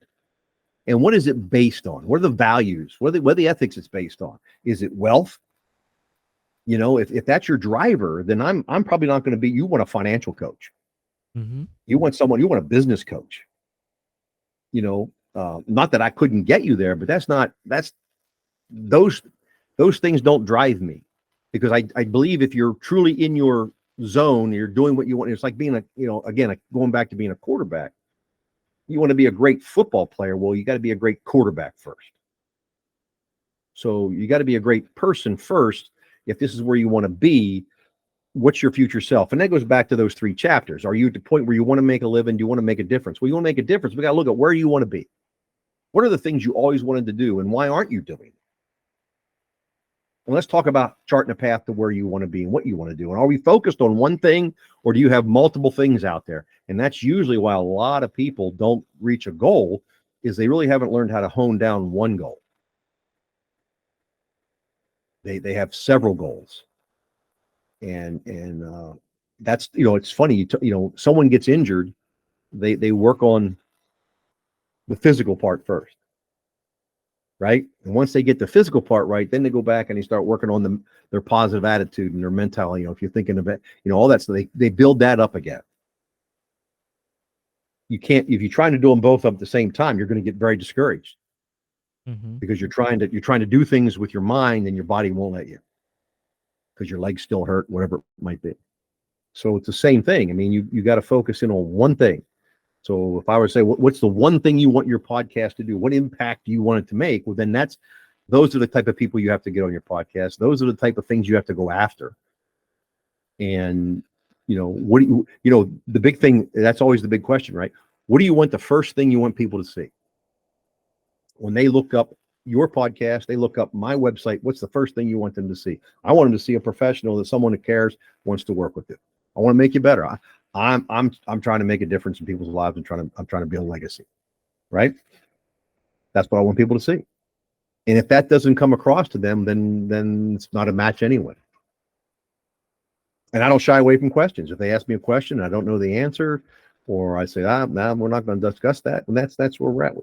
And what is it based on? What are the values? What are the ethics it's based on? Is it wealth? If that's your driver, then I'm probably not going to be. You want a financial coach. Mm-hmm. You want a business coach. Not that I couldn't get you there, but those things don't drive me, because I believe if you're truly in your zone, you're doing what you want. It's like being going back to being a quarterback. You want to be a great football player. Well, you got to be a great quarterback first. So you got to be a great person first. If this is where you want to be, what's your future self? And that goes back to those 3 chapters. Are you at the point where you want to make a living? Do you want to make a difference? Well, you want to make a difference. We got to look at where you want to be. What are the things you always wanted to do, and why aren't you doing it? And let's talk about charting a path to where you want to be and what you want to do. And are we focused on one thing, or do you have multiple things out there? And that's usually why a lot of people don't reach a goal, is they really haven't learned how to hone down one goal. They have several goals. And that's, it's funny, someone gets injured, they work on the physical part first. Right. And once they get the physical part right, then they go back and they start working on their positive attitude and their mentality. If you're thinking of it, all that. So they build that up again. You can't, if you're trying to do them both up at the same time, you're going to get very discouraged, because you're trying to do things with your mind, and your body won't let you, because your legs still hurt, whatever it might be. So it's the same thing. I mean, you got to focus in on one thing. So if I were to say, what's the one thing you want your podcast to do? What impact do you want it to make? Well, then those are the type of people you have to get on your podcast. Those are the type of things you have to go after. And, what do the big thing, that's always the big question, right? What do you want the first thing you want people to see? When they look up your podcast, they look up my website, what's the first thing you want them to see? I want them to see a professional, that someone that cares, wants to work with you. I want to make you better. I'm trying to make a difference in people's lives, and I'm trying to build a legacy, right? That's what I want people to see. And if that doesn't come across to them, then it's not a match anyway. And I don't shy away from questions. If they ask me a question and I don't know the answer, or I say, we're not going to discuss that, and that's where we're at.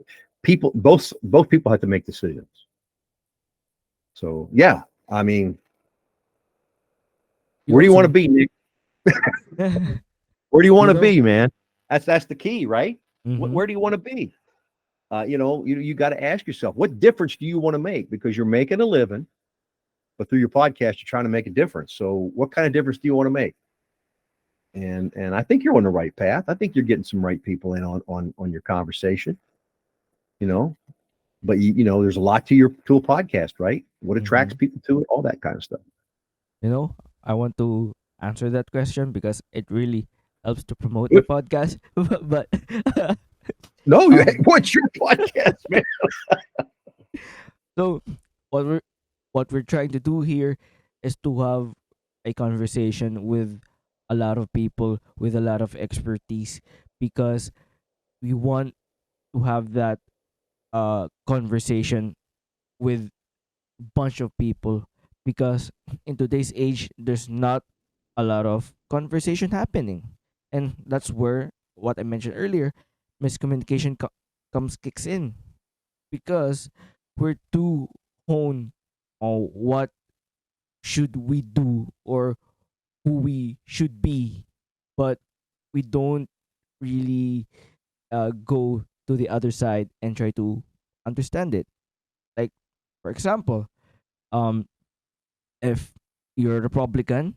People, both people have to make decisions. So yeah, I mean, where do you want to be, Nick? Where do you want to be, man? That's the key, right? Where do you want to be? You got to ask yourself, what difference do you want to make? Because you're making a living, but through your podcast, you're trying to make a difference. So what kind of difference do you want to make? And I think you're on the right path. I think you're getting some right people in on your conversation, but there's a lot to a podcast, right? What attracts people to it, all that kind of stuff. I want to answer that question, because it really helps to promote the podcast. But no, what's your podcast, man? So what we're trying to do here is to have a conversation with a lot of people with a lot of expertise, because we want to have that conversation with bunch of people, because in today's age there's not a lot of conversation happening, and that's where what I mentioned earlier, miscommunication comes kicks in, because we're too honed on what should we do or who we should be, but we don't really go to the other side and try to understand it. Like, for example, um if you're a Republican,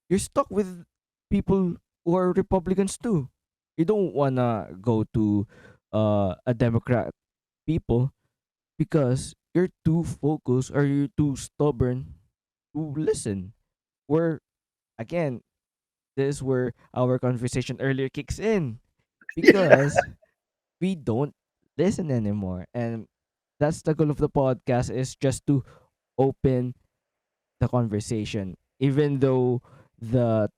you're stuck with people who are Republicans too. You don't wanna go to a Democrat people, because you're too focused or you're too stubborn to listen. Where again, this is where our conversation earlier kicks in, because we don't listen anymore. And that's the goal of the podcast, is just to open the conversation. Even though the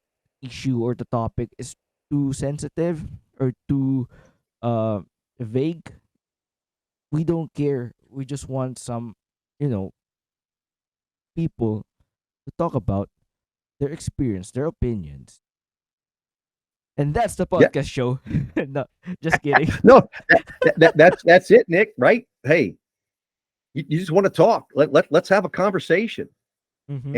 issue or the topic is too sensitive or too uh vague, we don't care. We just want some, you know, people to talk about their experience, their opinions. And that's the Yeah. podcast show. No, just kidding. No, that's it, Nick. Right? Hey, you just want to talk. Let's have a conversation. Mm-hmm.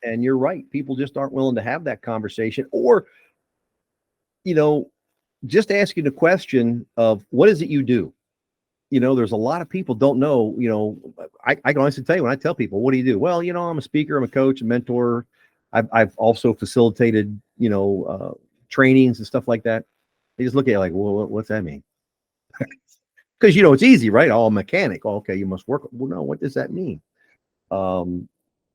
And you're right. People just aren't willing to have that conversation, or you know, just asking the question of what is it you do. There's a lot of people don't know. I can honestly tell you, when I tell people, what do you do? Well, I'm a speaker, I'm a coach, a mentor. I've also facilitated, trainings and stuff like that. They just look at it like, well, what's that mean? Because it's easy, right? Oh, mechanic. Oh, okay, you must work. Well, no, what does that mean? Um,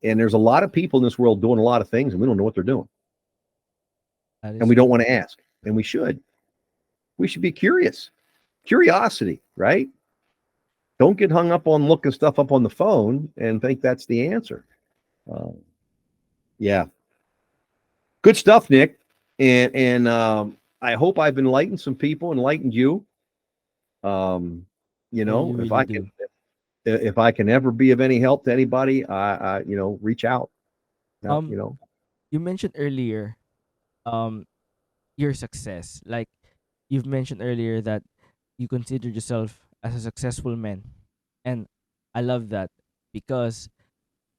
and there's a lot of people in this world doing a lot of things, and we don't know what they're doing, That and is we don't true. want to ask, and we should. We should be curious. Curiosity, right? Don't get hung up on looking stuff up on the phone and think that's the answer. Uh, yeah, good stuff, Nick. And I hope I've enlightened some people, enlightened you. Um, Oh, you if really I can, do. if I can ever be of any help to anybody, reach out. Uh, Um, you know, you mentioned earlier, um, your success. Like, you've mentioned earlier that you consider yourself as a successful man, and I love that, because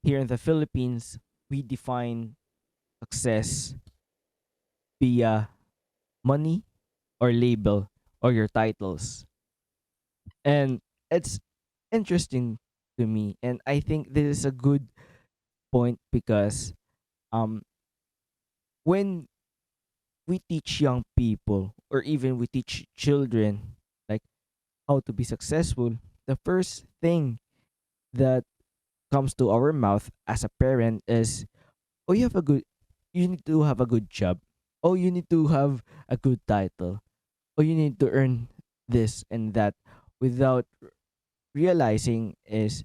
here in the Philippines we define success via money or label or your titles. And it's interesting to me, and I think this is a good point, because um when we teach young people or even we teach children like how to be successful, the first thing that comes to our mouth as a parent is, oh, you need to have a good job. Oh, you need to have a good title. Oh, you need to earn this and that, without realizing is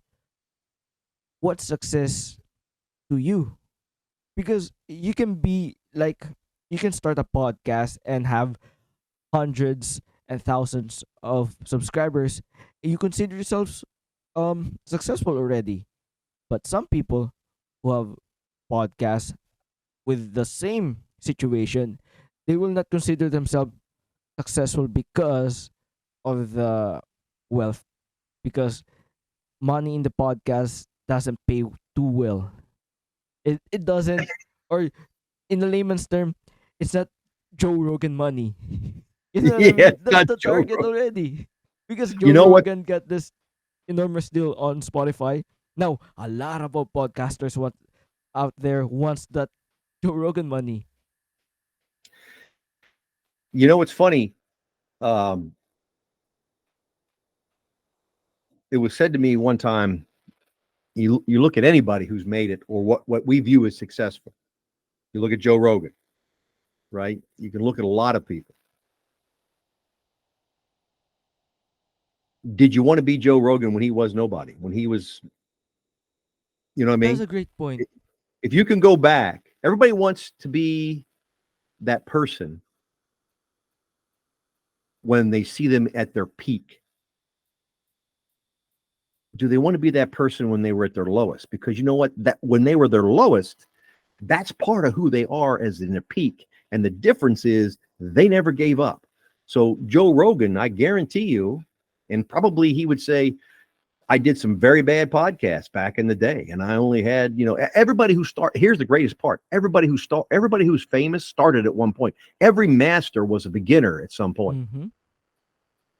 what success to you. Because you can be like, you can start a podcast and have hundreds and thousands of subscribers. You consider yourselves successful already. But some people who have podcasts with the same situation, they will not consider themselves successful because of the wealth, because money in the podcast doesn't pay too well. It doesn't, or in a layman's term, it's not Joe Rogan money. You know what I yeah, mean? it's That's not the Joe target Rogan. already. Because You Joe know what? Rogan got this enormous deal on Spotify. Now, a lot of our podcasters out there wants that Joe Rogan money. It's funny. Um, it was said to me one time. You look at anybody who's made it, or what we view as successful. You look at Joe Rogan, right? You can look at a lot of people. Did you want to be Joe Rogan when he was nobody? When he was, you know what I That's mean? a great point. If you can go back Everybody wants to be that person when they see them at their peak. Do they want to be that person when they were at their lowest? Because you know what? That when they were their lowest, that's part of who they are as in their peak. And the difference is they never gave up. So Joe Rogan, I guarantee you, and probably he would say, I did some very bad podcasts back in the day, and I only had, everybody who here's the greatest part. Everybody who's famous started at one point. Every master was a beginner at some point. Mm-hmm.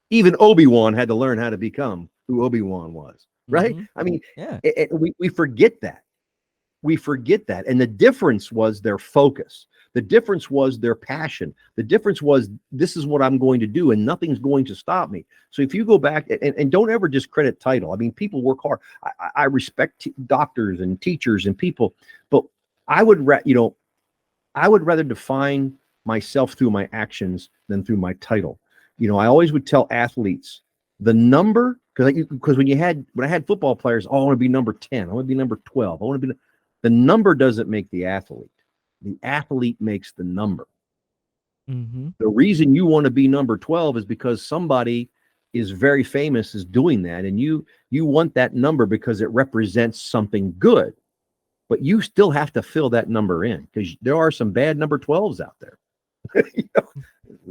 Even Obi-Wan had to learn how to become who Obi-Wan was, right? Mm-hmm. I mean, Yeah. we forget that. We forget that. And the difference was their focus. The difference was their passion. The difference was, this is what I'm going to do, and nothing's going to stop me. So if you go back and don't ever discredit title. I mean, people work hard. I respect doctors and teachers and people, but I would rather define myself through my actions than through my title. I always would tell athletes the number, because when I had football players, I want to be number 10. I want to be number 12. I want to be the number doesn't make the athlete. The athlete makes the number. Mm-hmm. The reason you want to be number 12 is because somebody is very famous is doing that, and you want that number because it represents something good. But you still have to fill that number in, because there are some bad number 12s out there.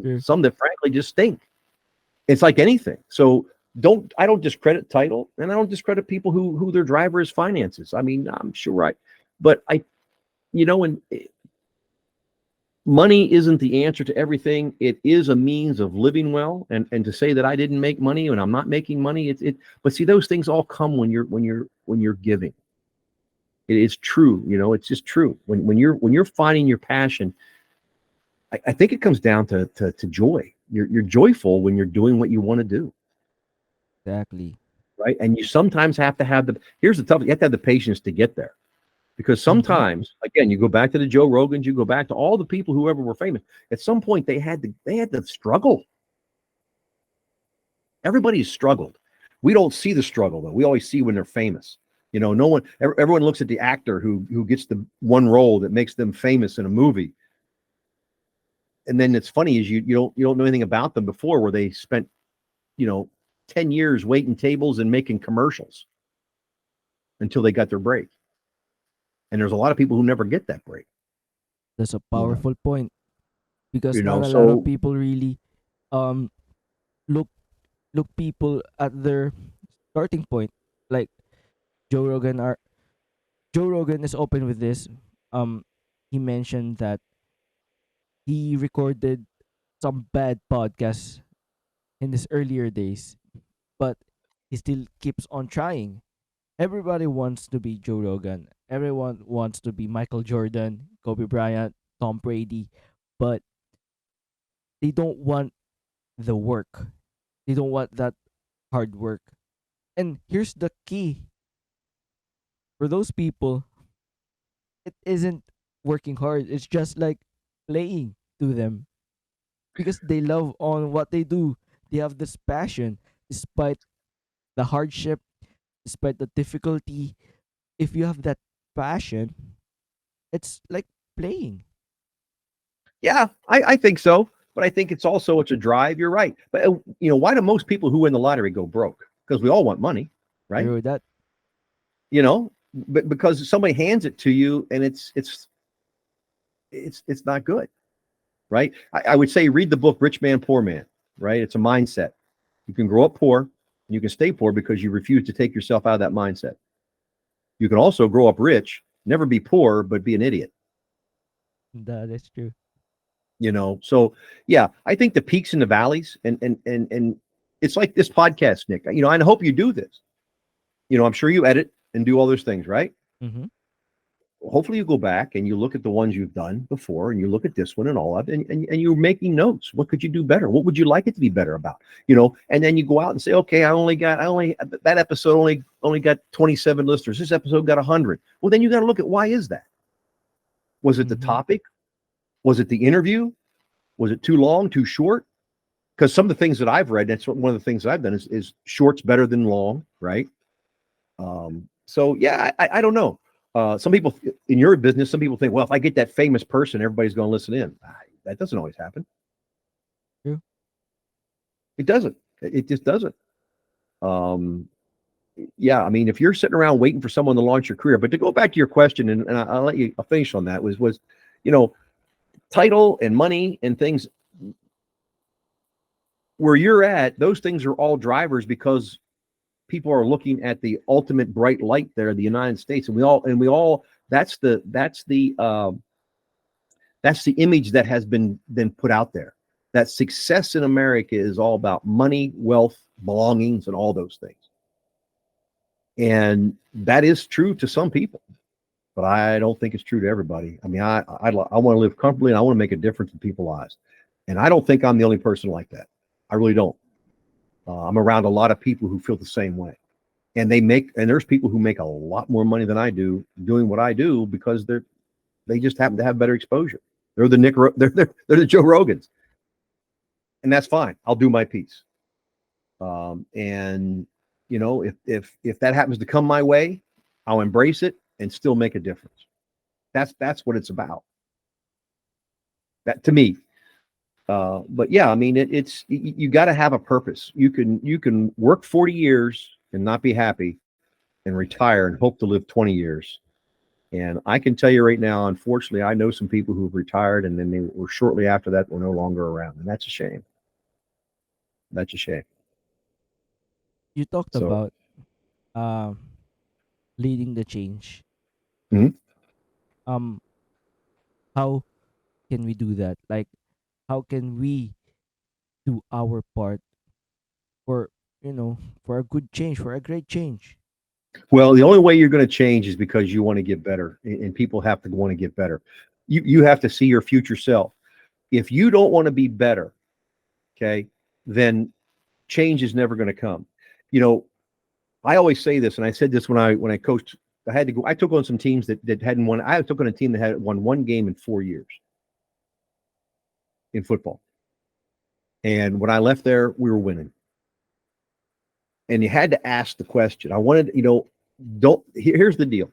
Sure. Some that frankly just stink. It's like anything. So I don't discredit title, and I don't discredit people who their driver is finances. I mean, I'm sure but and money isn't the answer to everything. It is a means of living well, and to say that I didn't make money and I'm not making money, but see, those things all come when you're giving. It is true, it's just true. When you're finding your passion, I think it comes down to joy. You're joyful when you're doing what you want to do. Exactly. Right. And you sometimes have to have here's the tough, you have to have the patience to get there. Because sometimes, again, you go back to the Joe Rogans, you go back to all the people who ever were famous. At some point, they had to struggle. Everybody's struggled. We don't see the struggle, though. We always see when they're famous. Everyone looks at the actor who gets the one role that makes them famous in a movie. And then it's funny is you don't know anything about them before, where they spent 10 years waiting tables and making commercials until they got their break. And there's a lot of people who never get that break. That's a powerful point, because not a lot so of people really look people at their starting point. Like Joe Rogan is open with this. He mentioned that he recorded some bad podcasts in his earlier days, but he still keeps on trying. Everybody wants to be Joe Rogan. Everyone wants to be Michael Jordan, Kobe Bryant, Tom Brady, but they don't want the work. They don't want that hard work. And here's the key. For those people, it isn't working hard. It's just like playing to them, because they love on what they do. They have this passion despite the hardship, despite the difficulty. If you have that passion, it's like playing. yeah, I think so. But I think it's a drive. You're right. But why do most people who win the lottery go broke? Because we all want money, right? Agree with that. But because somebody hands it to you and it's not good, right? I would say read the book Rich Man, Poor Man, right? It's a mindset. You can grow up poor, you can stay poor because you refuse to take yourself out of that mindset. You can also grow up rich, never be poor, but be an idiot. That is true. So yeah, I think the peaks and the valleys, and it's like this podcast, Nick. And I hope you do this. I'm sure you edit and do all those things, right? Mm-hmm. Hopefully you go back and you look at the ones you've done before, and you look at this one and all of it, and you're making notes. What could you do better? What would you like it to be better about? And then you go out and say, okay, that episode only got 27 listeners. This episode got 100. Well, then you got to look at, why is that? Was it the topic? Was it the interview? Was it too long, too short? Because some of the things that I've read, that's one of the things that I've done is short's better than long, right? So yeah, I don't know. Some people in your business, some people think, well, if I get that famous person, everybody's going to listen in. That doesn't always happen. True. It doesn't. It just doesn't. Yeah, I mean, if you're sitting around waiting for someone to launch your career, but to go back to your question, and I'll finish on that, was title and money and things where you're at, those things are all drivers because people are looking at the ultimate bright light there, the United States, and we all that's the image that has been put out there. That success in America is all about money, wealth, belongings, and all those things. And that is true to some people, but I don't think it's true to everybody. I mean, I want to live comfortably and I want to make a difference in people's lives. And I don't think I'm the only person like that. I really don't. I'm around a lot of people who feel the same way. And there's people who make a lot more money than I do doing what I do because they just happen to have better exposure. They're the they're the Joe Rogans. And that's fine. I'll do my piece. And if that happens to come my way, I'll embrace it and still make a difference. That's what it's about. That to me. But yeah, I mean, it's you got to have a purpose. You can work 40 years and not be happy and retire and hope to live 20 years. And I can tell you right now, unfortunately, I know some people who've retired and then they were shortly after that were no longer around. And that's a shame. That's a shame. You talked So- about leading the change. Mhm. How can we do that? Like, how can we do our part for for a good change, for a great change? Well, the only way you're going to change is because you want to get better, and people have to want to get better. You have to see your future self. If you don't want to be better, okay, then change is never going to come. I always say this, and I said this when I coached. I took on some teams that hadn't won. I took on a team that had won one game in 4 years in football. And when I left there, we were winning. And you had to ask the question. I wanted, here's the deal.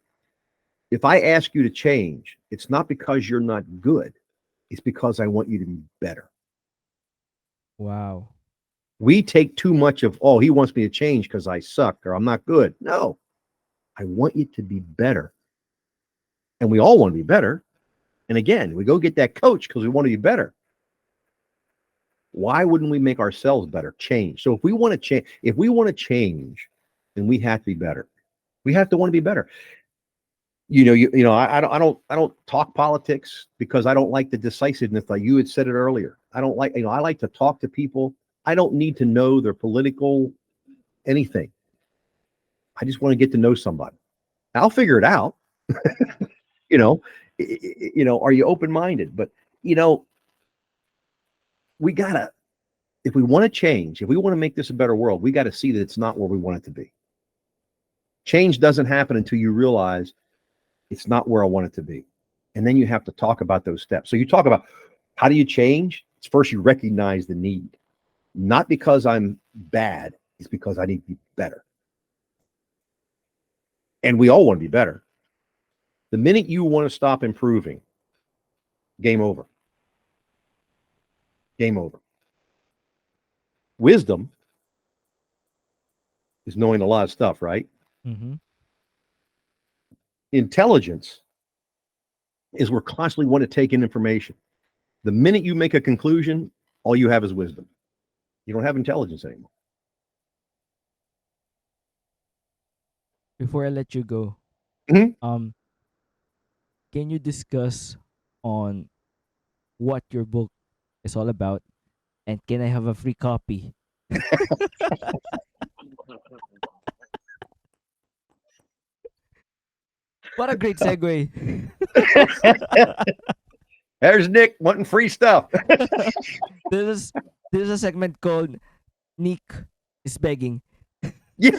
If I ask you to change, it's not because you're not good. It's because I want you to be better. Wow. We take too much of, he wants me to change because I suck or I'm not good. No, I want you to be better. And we all want to be better. And again, we go get that coach because we want to be better. Why wouldn't we make ourselves better? Change. So if we want to change, then we have to be better. We have to want to be better. I don't talk politics because I don't like the decisiveness. Like you had said it earlier. I don't like, I like to talk to people. I don't need to know their political anything. I just want to get to know somebody. I'll figure it out. Are you open-minded? But we gotta, if we want to change, if we want to make this a better world, we got to see that it's not where we want it to be. Change doesn't happen until you realize it's not where I want it to be. And then you have to talk about those steps. So you talk about how do you change? It's first you recognize the need. Not because I'm bad, it's because I need to be better. And we all want to be better. The minute you want to stop improving, game over. Game over. Wisdom is knowing a lot of stuff, right? Mm-hmm. Intelligence is we're constantly want to take in information. The minute you make a conclusion, all you have is wisdom. You don't have intelligence anymore. Before I let you go, Mhm. Can you discuss on what your book is all about, and can I have a free copy? What a great segue. There's Nick wanting free stuff. This is a segment called Nick is begging. Yeah.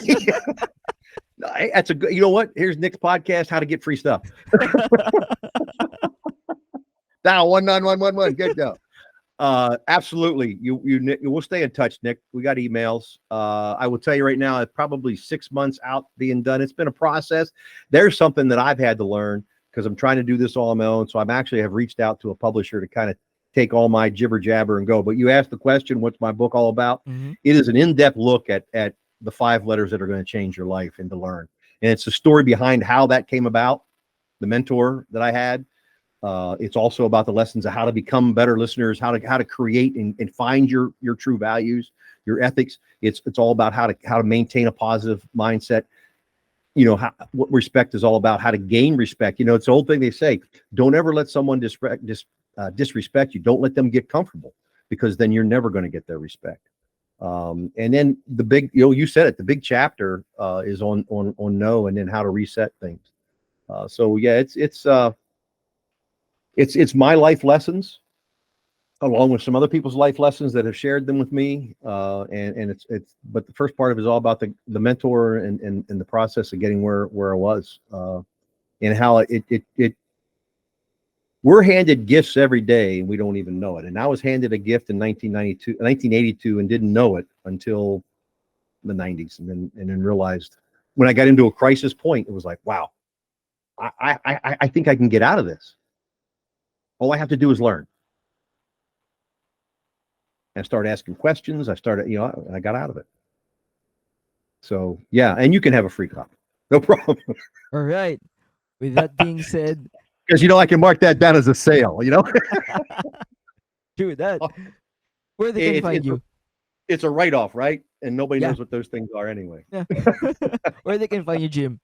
That's a good, you know what? Here's Nick's podcast, how to get free stuff. Dial 19111. Good go. Absolutely. Nick, we'll stay in touch, Nick. We got emails. I will tell you right now, it's probably 6 months out being done. It's been a process. There's something that I've had to learn because I'm trying to do this all on my own. So I'm actually have reached out to a publisher to kind of take all my jibber jabber and go. But you asked the question, what's my book all about? Mhm. It is an in-depth look at the 5 letters that are going to change your life and to learn. And it's the story behind how that came about, the mentor that I had. It's also about the lessons of how to become better listeners, how to create and find your true values, your ethics. It's all about how to maintain a positive mindset. You know, what respect is all about, how to gain respect. You know, it's the old thing they say, don't ever let someone disrespect you. Don't let them get comfortable, because then you're never going to get their respect. And then the big, you said it, the big chapter is on no, and then how to reset things. So yeah, it's my life lessons, along with some other people's life lessons that have shared them with me. And it's but the first part of it is all about the mentor and the process of getting where I was, and how it we're handed gifts every day and we don't even know it. And I was handed a gift in 1982 and didn't know it until the 90s, and then realized when I got into a crisis point, it was like, wow, I think I can get out of this. All I have to do is learn. And start asking questions. I started, I got out of it. So yeah, and you can have a free copy. No problem. All right. With that being said, Because I can mark that down as a sale, true that. Where they can find you? It's a write-off, right? And nobody Yeah. knows what those things are anyway. Yeah. Where they can find you, Jim?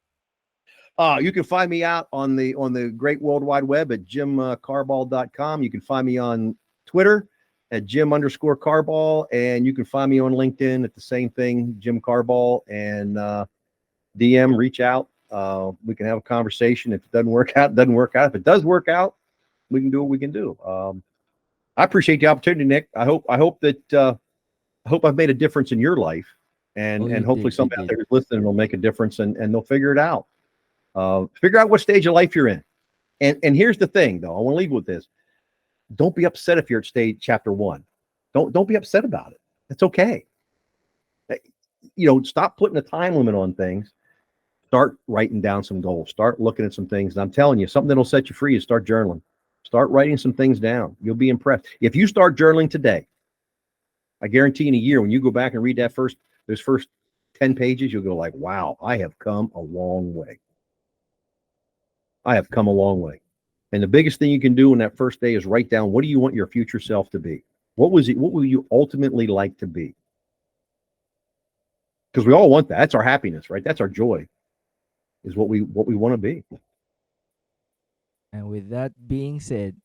You can find me out on the great World Wide Web at jimcarbaugh.com. You can find me on Twitter at Jim_Carbaugh, and you can find me on LinkedIn at the same thing, Jim Carbaugh, and DM, reach out. We can have a conversation. If it doesn't work out, it doesn't work out. If it does work out, we can do what we can do. I appreciate the opportunity, Nick. I hope I've made a difference in your life, and hopefully somebody out there who's listening will make a difference, and they'll figure it out. Figure out what stage of life you're in. And here's the thing, though. I want to leave with this. Don't be upset if you're at chapter 1. Don't be upset about it. It's okay. Stop putting a time limit on things. Start writing down some goals. Start looking at some things. And I'm telling you, something that'll set you free is start journaling. Start writing some things down. You'll be impressed. If you start journaling today, I guarantee in a year, when you go back and read those first 10 pages, you'll go like, wow, I have come a long way. I have come a long way. And the biggest thing you can do in that first day is write down, what do you want your future self to be? What will you ultimately like to be? Because we all want that. That's our happiness, right? That's our joy, is what we want to be. And with that being said,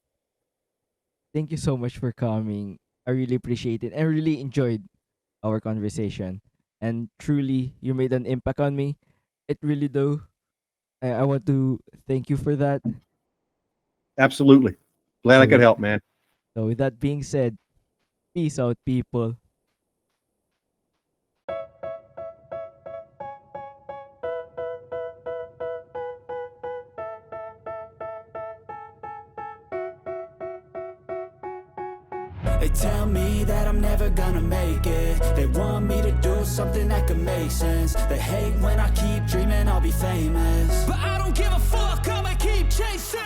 thank you so much for coming. I really appreciate it. I really enjoyed our conversation. And truly, you made an impact on me. It really do. I want to thank you for that. Absolutely. Glad I could help, man. So with that being said, peace out, people. They tell me that I'm never gonna make it. They want me to do something that could make sense. They hate when I keep dreaming I'll be famous, but I don't give a fuck, I'ma keep chasing.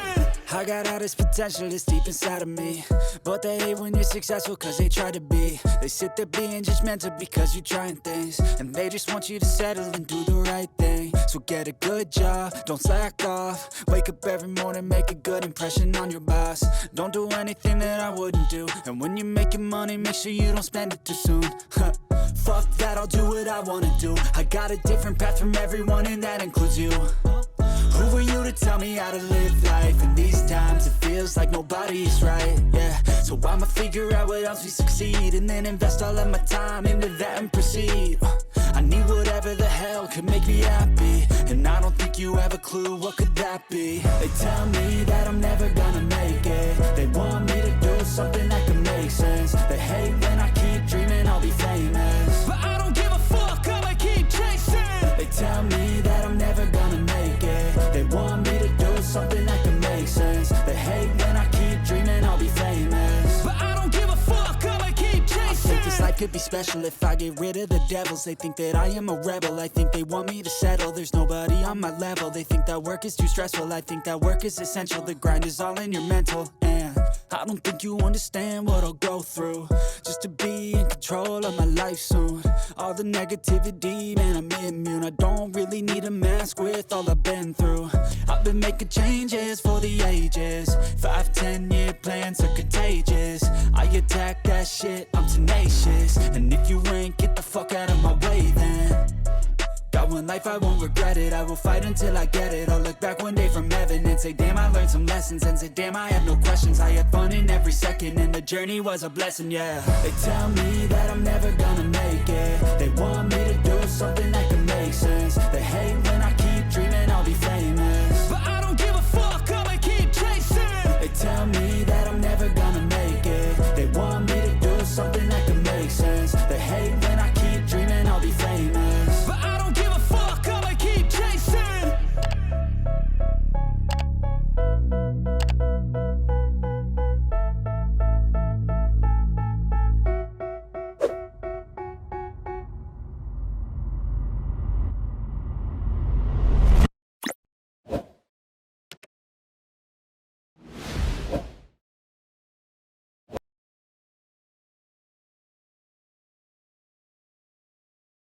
I got all this potential that's deep inside of me, but they hate when you're successful cause they try to be. They sit there being judgmental because you're trying things, and they just want you to settle and do the right thing. So get a good job, don't slack off. Wake up every morning, make a good impression on your boss. Don't do anything that I wouldn't do, and when you're making money, make sure you don't spend it too soon. Fuck that, I'll do what I wanna do. I got a different path from everyone, and that includes you. Who are you to tell me how to live life? In these times it feels like nobody's right, yeah. So I'ma figure out what else we succeed, and then invest all of my time into that and proceed. I need whatever the hell could make me happy, and I don't think you have a clue what could that be. They tell me that I'm never gonna make it. They want me to do something that could make sense. They hate when I keep dreaming I'll be famous, but I don't give a fuck, I'ma keep chasing. They tell me that I'm never gonna make it. They want me to do something that can make sense. They hate when I keep dreaming I'll be famous, but I don't give a fuck. could be special if I get rid of the devils. They think that I am a rebel, I think they want me to settle. There's nobody on my level, they think that work is too stressful. I think that work is essential, the grind is all in your mental. And I don't think you understand what I'll go through just to be in control of my life soon. All the negativity, man, I'm immune. I don't really need a mask with all I've been through. I've been making changes for the ages. 5-10 year plans are contagious. I attack that shit, I'm tenacious. And if you ain't, get the fuck out of my way then. Got one life, I won't regret it. I will fight until I get it. I'll look back one day from heaven and say, damn, I learned some lessons. And say, damn, I have no questions. I had fun in every second, and the journey was a blessing, yeah. They tell me that I'm never gonna make it. They want me to do something that